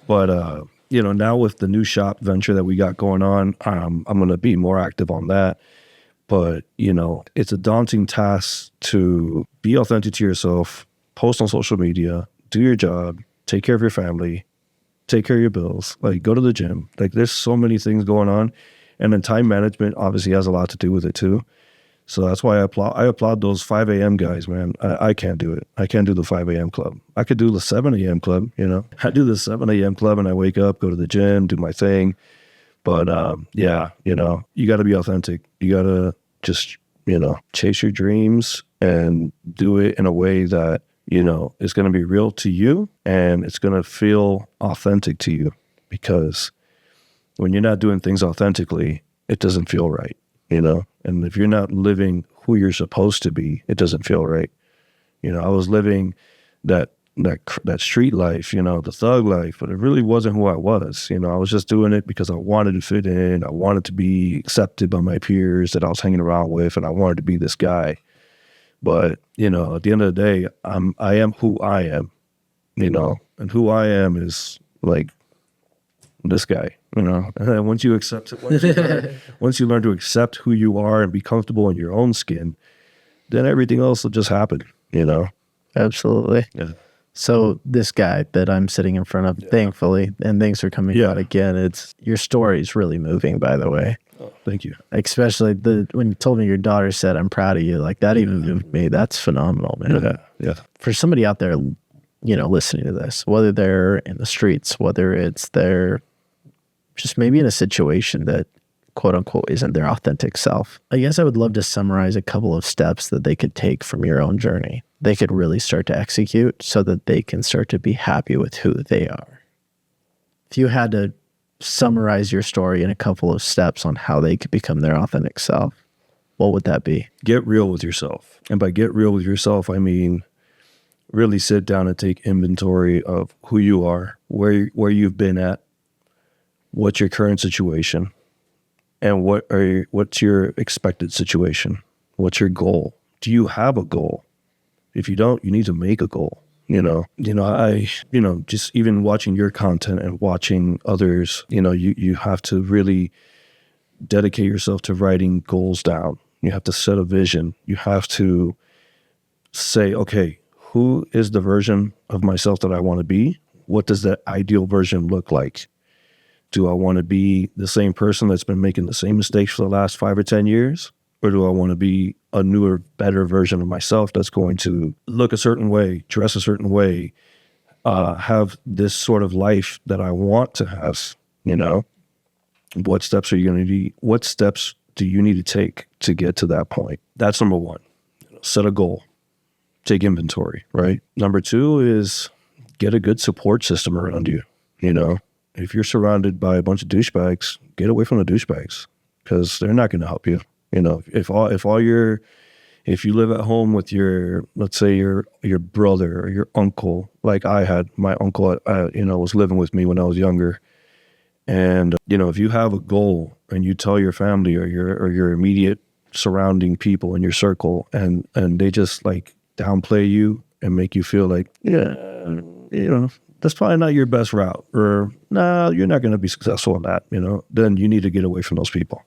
But, now with the new shop venture that we got going on, I'm going to be more active on that. But, it's a daunting task to be authentic to yourself, post on social media, do your job, take care of your family, take care of your bills, go to the gym. There's so many things going on. And then time management obviously has a lot to do with it too. So that's why I applaud those 5 a.m. guys, man. I can't do it. I can't do the 5 a.m. club. I could do the 7 a.m. club, I do the 7 a.m. club and I wake up, go to the gym, do my thing. But you got to be authentic. You got to just, chase your dreams and do it in a way that it's going to be real to you and it's going to feel authentic to you, because when you're not doing things authentically, it doesn't feel right, and if you're not living who you're supposed to be, it doesn't feel right. I was living that street life, the thug life, but it really wasn't who I was. I was just doing it because I wanted to fit in. I wanted to be accepted by my peers that I was hanging around with, and I wanted to be this guy. But, at the end of the day, I am who I am, and who I am is like this guy, and then once you accept it, once you learn to accept who you are and be comfortable in your own skin, then everything else will just happen, Absolutely. Yeah. So this guy that I'm sitting in front of, thankfully, and thanks for coming out again. Your story is really moving, by the way. Oh, thank you. Especially when you told me your daughter said, "I'm proud of you." Like that even moved me. That's phenomenal, man. Yeah. For somebody out there, listening to this, whether they're in the streets, whether it's they're just maybe in a situation that quote unquote isn't their authentic self. I guess I would love to summarize a couple of steps that they could take from your own journey. They could really start to execute so that they can start to be happy with who they are. If you had to summarize your story in a couple of steps on how they could become their authentic self, what would that be? Get real with yourself. And by get real with yourself, I mean really sit down and take inventory of who you are, where you've been at, what's your current situation, and what's your expected situation? What's your goal? Do you have a goal? If you don't, you need to make a goal. Just even watching your content and watching others, you have to really dedicate yourself to writing goals down. You have to set a vision. You have to say, okay, who is the version of myself that I want to be? What does that ideal version look like? Do I want to be the same person that's been making the same mistakes for the last 5 or 10 years? Or do I want to be a newer, better version of myself that's going to look a certain way, dress a certain way, have this sort of life that I want to have, What steps are you going to need? What steps do you need to take to get to that point? That's number one. Set a goal. Take inventory, right? Number two is get a good support system around you, If you're surrounded by a bunch of douchebags, get away from the douchebags because they're not going to help you. If you live at home with let's say your brother or your uncle, like I had, my uncle, was living with me when I was younger. And, if you have a goal and you tell your family or your immediate surrounding people in your circle and they just like downplay you and make you feel like, that's probably not your best route, or no, you're not going to be successful in that, then you need to get away from those people.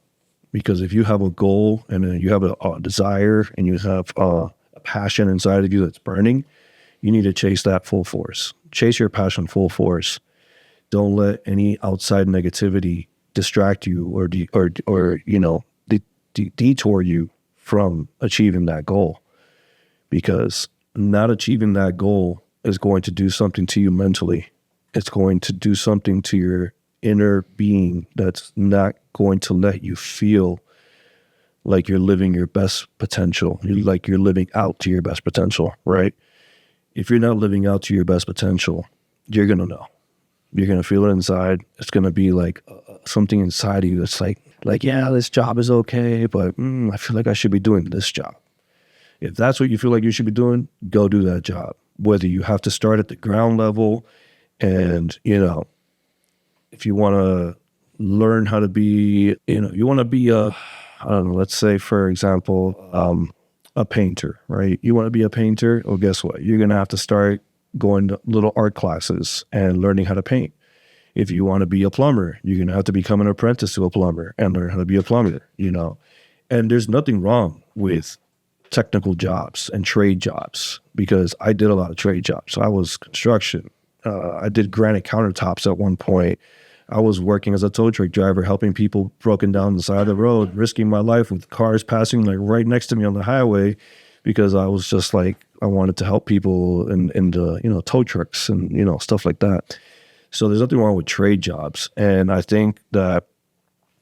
Because if you have a goal and then you have a desire and you have a passion inside of you that's burning, you need to chase that full force. Chase your passion full force. Don't let any outside negativity distract you or detour you from achieving that goal. Because not achieving that goal is going to do something to you mentally. It's going to do something to your inner being that's not going to let you feel like you're living your best potential, like you're living out to your best potential, right? If you're not living out to your best potential, you're going to know. You're going to feel it inside. It's going to be like something inside of you that's like, yeah, this job is okay, but I feel like I should be doing this job. If that's what you feel like you should be doing, go do that job. Whether you have to start at the ground level and, if you want to learn how to be, you want to be let's say, for example, a painter, right? You want to be a painter? Well, guess what? You're going to have to start going to little art classes and learning how to paint. If you want to be a plumber, you're going to have to become an apprentice to a plumber and learn how to be a plumber, And there's nothing wrong with technical jobs and trade jobs, because I did a lot of trade jobs. So I was construction. I did granite countertops at one point. I was working as a tow truck driver, helping people broken down the side of the road, risking my life with cars passing like right next to me on the highway, because I was just like, I wanted to help people in the, tow trucks and, stuff like that. So there's nothing wrong with trade jobs. And I think that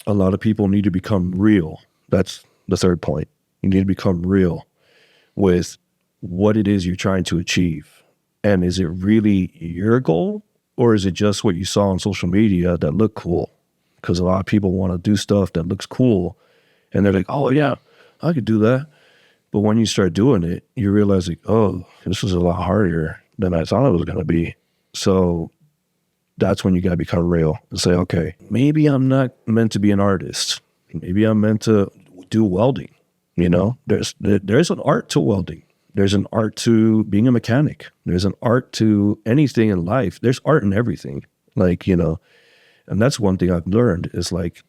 a lot of people need to become real. That's the third point. You need to become real with what it is you're trying to achieve. And is it really your goal, or is it just what you saw on social media that looked cool? Because a lot of people want to do stuff that looks cool, and they're like, oh yeah, I could do that. But when you start doing it, you realize like, oh, this was a lot harder than I thought it was going to be. So that's when you got to become real and say, okay, maybe I'm not meant to be an artist. Maybe I'm meant to do welding. You know, there's an art to welding. There's an art to being a mechanic. There's an art to anything in life. There's art in everything. Like, you know, and that's one thing I've learned is like,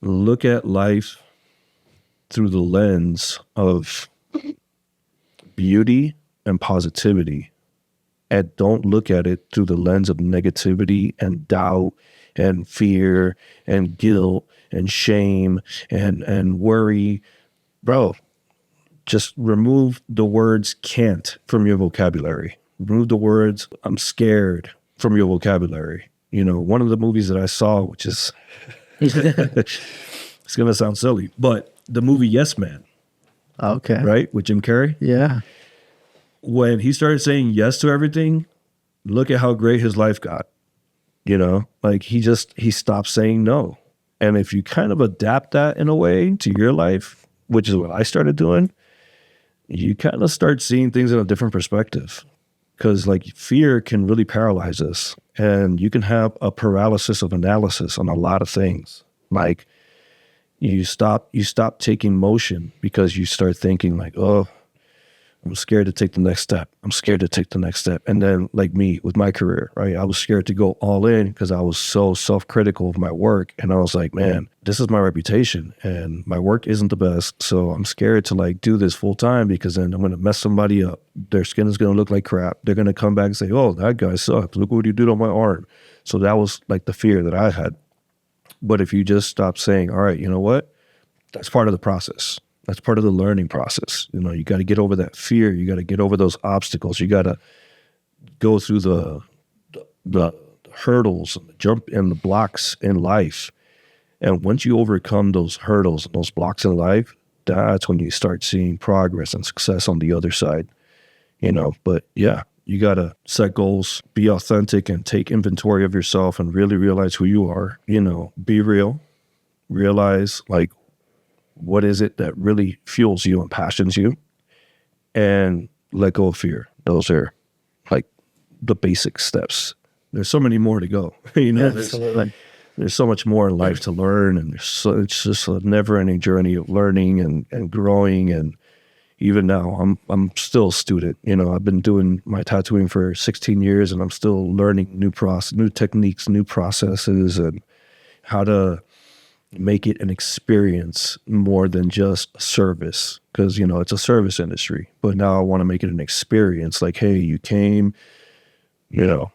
look at life through the lens of beauty and positivity, and don't look at it through the lens of negativity and doubt and fear and guilt and shame and worry. Bro, just remove the words can't from your vocabulary. Remove the words I'm scared from your vocabulary. You know, one of the movies that I saw, which is, it's going to sound silly, but the movie Yes Man. Okay. Right? With Jim Carrey. Yeah. When he started saying yes to everything, look at how great his life got. You know, like he stopped saying no. And if you kind of adapt that in a way to your life, which is what I started doing, you kind of start seeing things in a different perspective. Because like fear can really paralyze us, and you can have a paralysis of analysis on a lot of things. Like you stop taking motion because you start thinking like, oh, I'm scared to take the next step. I'm scared to take the next step. And then like me with my career, right? I was scared to go all in because I was so self-critical of my work. And I was like, man, this is my reputation and my work isn't the best. So I'm scared to like do this full time because then I'm going to mess somebody up. Their skin is going to look like crap. They're going to come back and say, oh, that guy sucks. Look what you did on my arm. So that was like the fear that I had. But if you just stop saying, all right, you know what? That's part of the process. That's part of the learning process. You know, you got to get over that fear. You got to get over those obstacles. You got to go through the hurdles and the jump and the blocks in life. And once you overcome those hurdles and those blocks in life, that's when you start seeing progress and success on the other side. You know, but yeah, you got to set goals, be authentic, and take inventory of yourself and really realize who you are. You know, be real, realize like, what is it that really fuels you and passions you? And let go of fear. Those are like the basic steps. There's so many more to go. You know, there's so much more in life to learn, and it's just a never-ending journey of learning and growing. And even now, I'm still a student. You know, I've been doing my tattooing for 16 years, and I'm still learning new techniques, new processes, and how to make it an experience more than just a service, because, you know, it's a service industry. But now I want to make it an experience. Like, hey, you came, you know,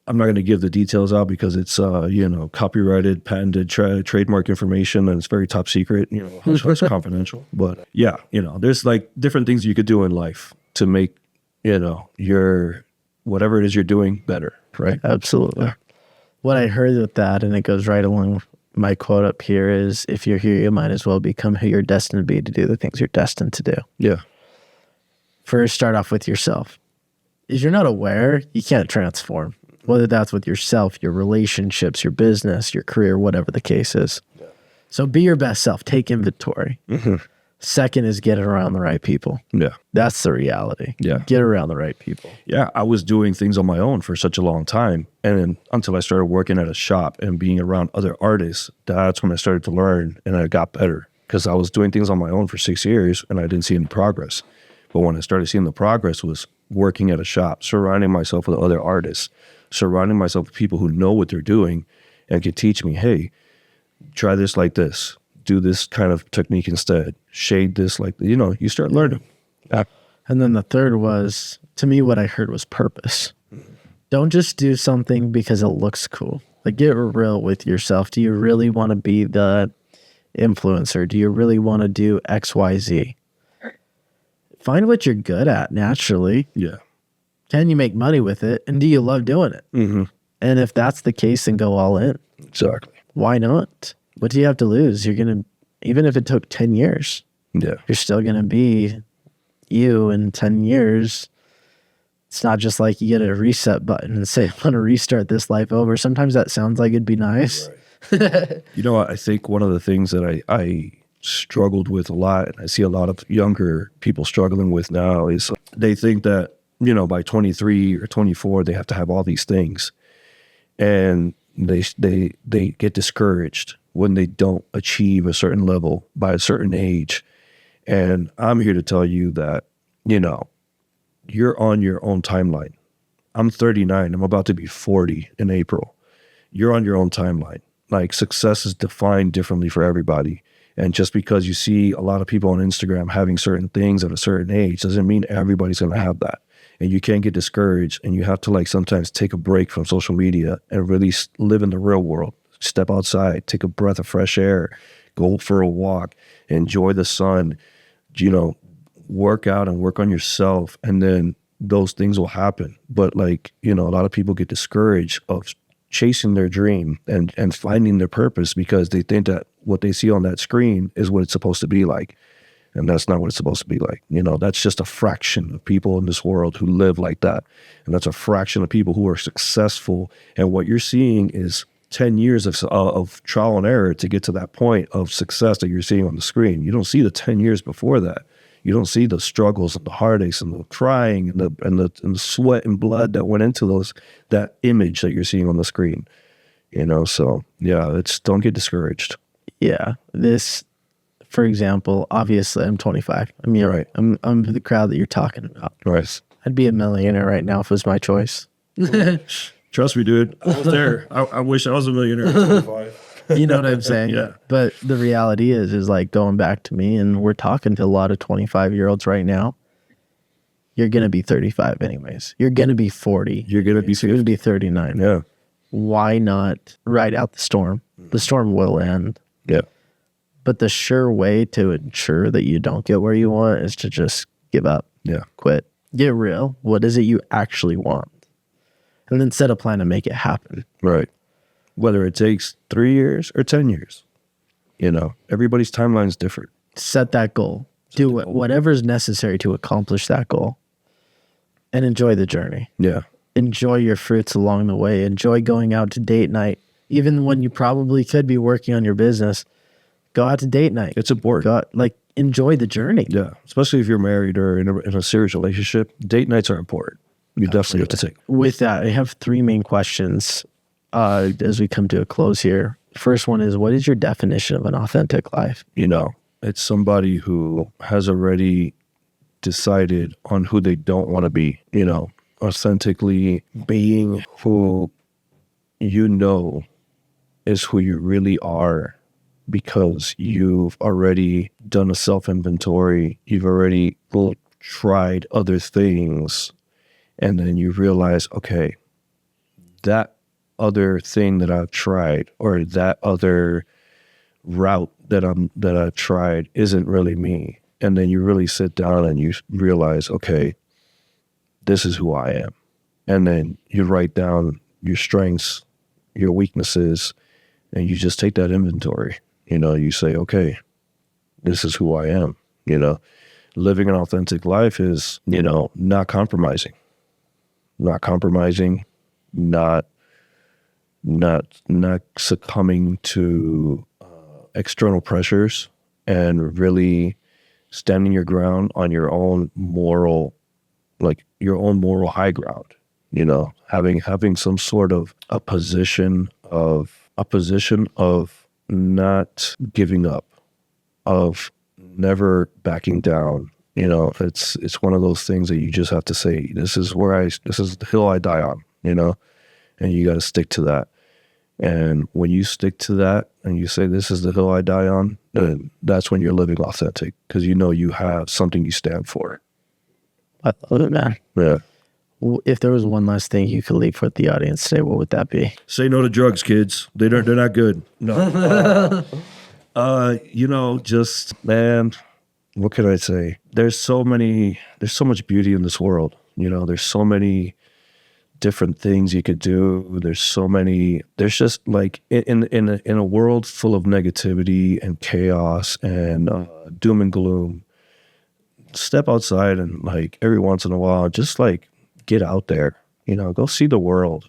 I'm not going to give the details out because it's, you know, copyrighted, patented, trademark information, and it's very top secret, you know, it's confidential. But yeah, you know, there's like different things you could do in life to make, you know, your, whatever it is you're doing better, right? Absolutely. Yeah. What I heard with that, and it goes right along my quote up here, is if you're here, you might as well become who you're destined to be to do the things you're destined to do. Yeah. First, start off with yourself. If you're not aware, you can't transform. Whether that's with yourself, your relationships, your business, your career, whatever the case is. Yeah. So be your best self. Take inventory. Mm-hmm. Second is get around the right people. Yeah. That's the reality. Yeah. Get around the right people. Yeah. I was doing things on my own for such a long time. And then until I started working at a shop and being around other artists, that's when I started to learn and I got better, because I was doing things on my own for 6 years and I didn't see any progress. But when I started seeing the progress was working at a shop, surrounding myself with other artists, surrounding myself with people who know what they're doing and can teach me, hey, try this like this. Do this kind of technique instead. Shade this like, you know, you start learning. Yeah. And then the third was, to me, what I heard was purpose. Don't just do something because it looks cool. Like, get real with yourself. Do you really want to be the influencer? Do you really want to do X, Y, Z? Find what you're good at naturally. Yeah. Can you make money with it? And do you love doing it? Mm-hmm. And if that's the case, then go all in. Exactly. Why not? What do you have to lose? You're going to, even if it took 10 years, yeah, you're still going to be you in 10 years, it's not just like you get a reset button and say, I want to restart this life over. Sometimes that sounds like it'd be nice. Right. You know, I think one of the things that I struggled with a lot, and I see a lot of younger people struggling with now, is they think that, you know, by 23 or 24, they have to have all these things. And they get discouraged when they don't achieve a certain level by a certain age. And I'm here to tell you that, you know, you're on your own timeline. I'm 39. I'm about to be 40 in April. You're on your own timeline. Like, success is defined differently for everybody. And just because you see a lot of people on Instagram having certain things at a certain age doesn't mean everybody's going to have that. And you can't get discouraged, and you have to, like, sometimes take a break from social media and really live in the real world. Step outside, take a breath of fresh air, go for a walk, enjoy the sun, you know, work out and work on yourself, and then those things will happen. But, like, you know, a lot of people get discouraged of chasing their dream and finding their purpose because they think that what they see on that screen is what it's supposed to be like. And that's not what it's supposed to be like. You know, that's just a fraction of people in this world who live like that. And that's a fraction of people who are successful. And what you're seeing is 10 years of trial and error to get to that point of success that you're seeing on the screen. You don't see the 10 years before that. You don't see the struggles and the heartaches and the crying and the sweat and blood that went into that image that you're seeing on the screen. You know, so yeah, don't get discouraged. Yeah. For example, obviously I'm 25. I mean, right. I'm the crowd that you're talking about. Right. I'd be a millionaire right now if it was my choice. Trust me, dude. I was there. I wish I was a millionaire at 25. You know what I'm saying? Yeah. But the reality is like, going back to me, and we're talking to a lot of 25-year-olds right now. You're going to be 35 anyways. You're going to be 40. You're going to be 39. Yeah. Why not ride out the storm? The storm will end. Yeah. But the sure way to ensure that you don't get where you want is to just give up. Yeah. Quit. Get real. What is it you actually want? And then set a plan to make it happen. Right. Whether it takes 3 years or 10 years, you know, everybody's timeline is different. Set that goal. Do whatever is necessary to accomplish that goal. And enjoy the journey. Yeah. Enjoy your fruits along the way. Enjoy going out to date night. Even when you probably could be working on your business, go out to date night. It's important. Enjoy the journey. Yeah. Especially if you're married or in a serious relationship, date nights are important. You definitely have to take. With that, I have three main questions as we come to a close here. First one is, what is your definition of an authentic life? You know, it's somebody who has already decided on who they don't want to be, you know, authentically being who you know is who you really are, because you've already done a self-inventory. You've already tried other things. And then you realize, okay, that other thing that I've tried, or that other route that I've tried, isn't really me. And then you really sit down and you realize, okay, this is who I am. And then you write down your strengths, your weaknesses, and you just take that inventory. You know, you say, okay, this is who I am. You know, living an authentic life is, you know, not compromising, not succumbing to external pressures, and really standing your ground on your own moral high ground. You know, having some sort of a position of not giving up, of never backing down. You know, it's one of those things that you just have to say, this is the hill I die on, you know, and you got to stick to that. And when you stick to that and you say, this is the hill I die on, then that's when you're living authentic, because you know you have something you stand for. I love it, man. Yeah. If there was one last thing you could leave with the audience today, what would that be? Say no to drugs, kids. They're not good. No. You know, just, man, what can I say? There's so much beauty in this world. You know, there's so many different things you could do. There's just like in a world full of negativity and chaos and doom and gloom, step outside and like every once in a while, just like get out there, go see the world.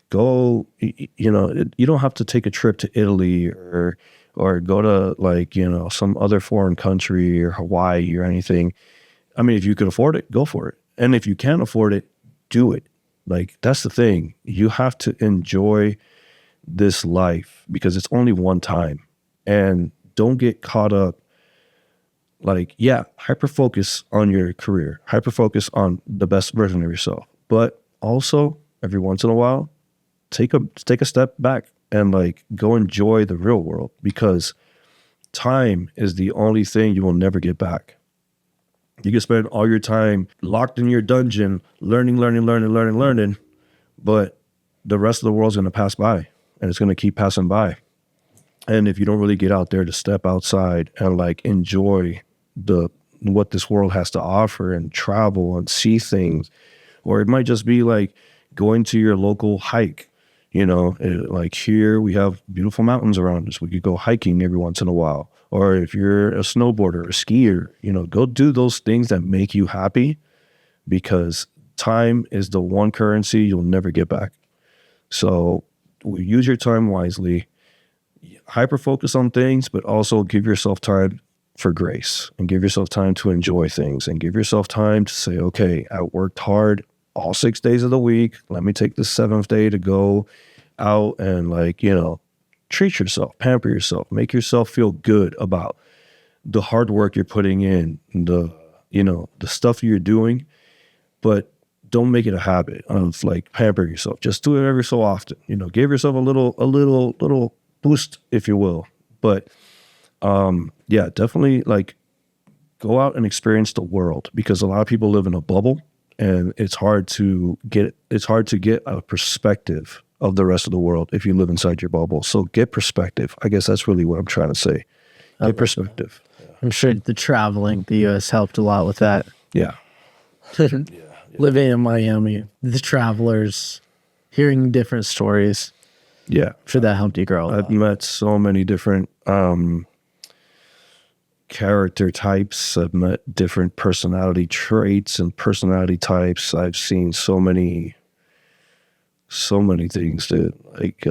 Go, you don't have to take a trip to Italy or go to like, some other foreign country or Hawaii or anything. I mean, if you can afford it, go for it. And if you can't afford it, do it. Like, that's the thing. You have to enjoy this life because it's only one time. And don't get caught up. Like, yeah, hyper focus on your career, hyper focus on the best version of yourself. But also, every once in a while, take a step back and like go enjoy the real world, because time is the only thing you will never get back. You can spend all your time locked in your dungeon, learning, but the rest of the world's going to pass by, and it's going to keep passing by. And if you don't really get out there to step outside and like enjoy what this world has to offer and travel and see things, or it might just be like going to your local hike. Like here we have beautiful mountains around us. We could go hiking every once in a while. Or if you're a snowboarder or a skier, go do those things that make you happy, because time is the one currency you'll never get back. So use your time wisely, hyper focus on things, but also give yourself time for grace and give yourself time to enjoy things and give yourself time to say, okay, I worked hard all 6 days of the week. Let me take the 7th day to go out and like, treat yourself, pamper yourself, make yourself feel good about the hard work you're putting in, the stuff you're doing, but don't make it a habit of like pamper yourself. Just do it every so often, give yourself a little boost, if you will. But yeah, definitely like go out and experience the world, because a lot of people live in a bubble. And it's hard to get a perspective of the rest of the world if you live inside your bubble. So get perspective. I guess that's really what I'm trying to say. Get perspective. I'm sure the traveling, the U.S. helped a lot with that. Yeah. Living in Miami, the travelers, hearing different stories. Yeah. I'm sure that helped you grow. I've met so many different character types. I've met different personality traits and personality types. I've seen so many things, dude. Like,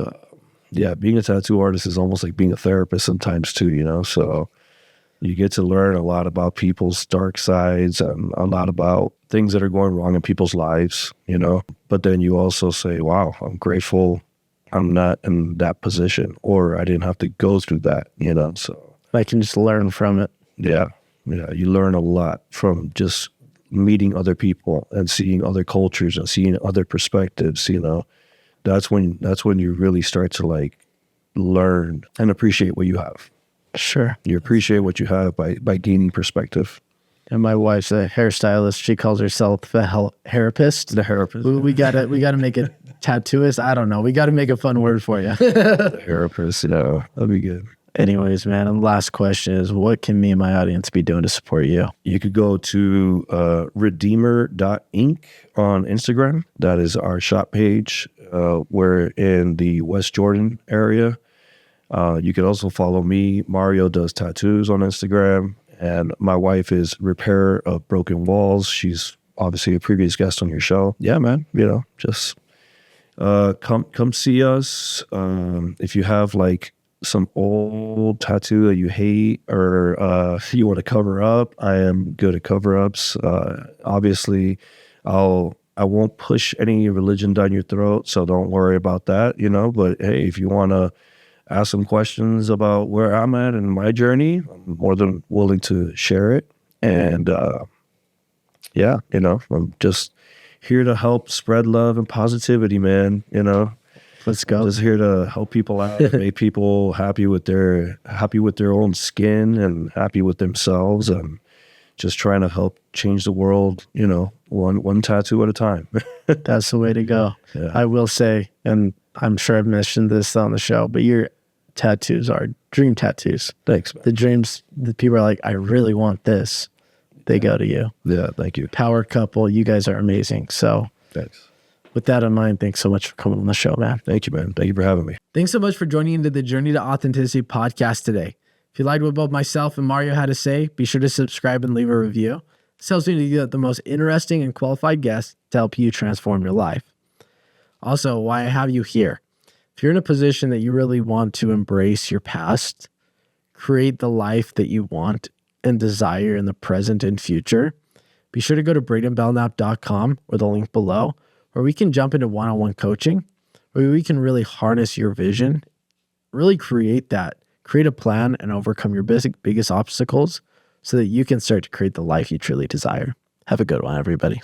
yeah, being a tattoo artist is almost like being a therapist sometimes too, so you get to learn a lot about people's dark sides and a lot about things that are going wrong in people's lives, but then you also say, wow, I'm grateful I'm not in that position, or I didn't have to go through that, so I can just learn from it. Yeah. You learn a lot from just meeting other people and seeing other cultures and seeing other perspectives. That's when you really start to like learn and appreciate what you have. Sure. You appreciate what you have by gaining perspective. And my wife's a hairstylist. She calls herself the hairapist. The hairapist. We gotta make it tattooist. I don't know. We gotta make a fun word for you. The hairapist. That'd be good. Anyways, man, and last question is, what can me and my audience be doing to support you? You could go to redeemer.inc on Instagram. That is our shop page. We're in the West Jordan area. You could also follow me. Mario Does Tattoos on Instagram. And my wife is Repairer of Broken Walls. She's obviously a previous guest on your show. Yeah, man, just come see us. If you have like some old tattoo that you hate or you want to cover up, I am good at cover-ups. Obviously, I won't push any religion down your throat, so don't worry about that, But hey, if you want to ask some questions about where I'm at in my journey, I'm more than willing to share it. And yeah, I'm just here to help spread love and positivity, man. Let's go. Just here to help people out, make people happy with their own skin and happy with themselves, and just trying to help change the world, one tattoo at a time. That's the way to go. Yeah. I will say, and I'm sure I've mentioned this on the show, but your tattoos are dream tattoos. Thanks, man. The dreams, the people are like, I really want this. They go to you. Yeah, thank you. Power couple. You guys are amazing. So Thanks. With that in mind, thanks so much for coming on the show, man. Thank you, man. Thank you for having me. Thanks so much for joining into the Journey to Authenticity podcast today. If you liked what both myself and Mario had to say, be sure to subscribe and leave a review. This helps me to get the most interesting and qualified guests to help you transform your life. Also, why I have you here. If you're in a position that you really want to embrace your past, create the life that you want and desire in the present and future, be sure to go to braidenbelnap.com or the link below, where we can jump into one-on-one coaching, where we can really harness your vision, really create a plan and overcome your biggest obstacles so that you can start to create the life you truly desire. Have a good one, everybody.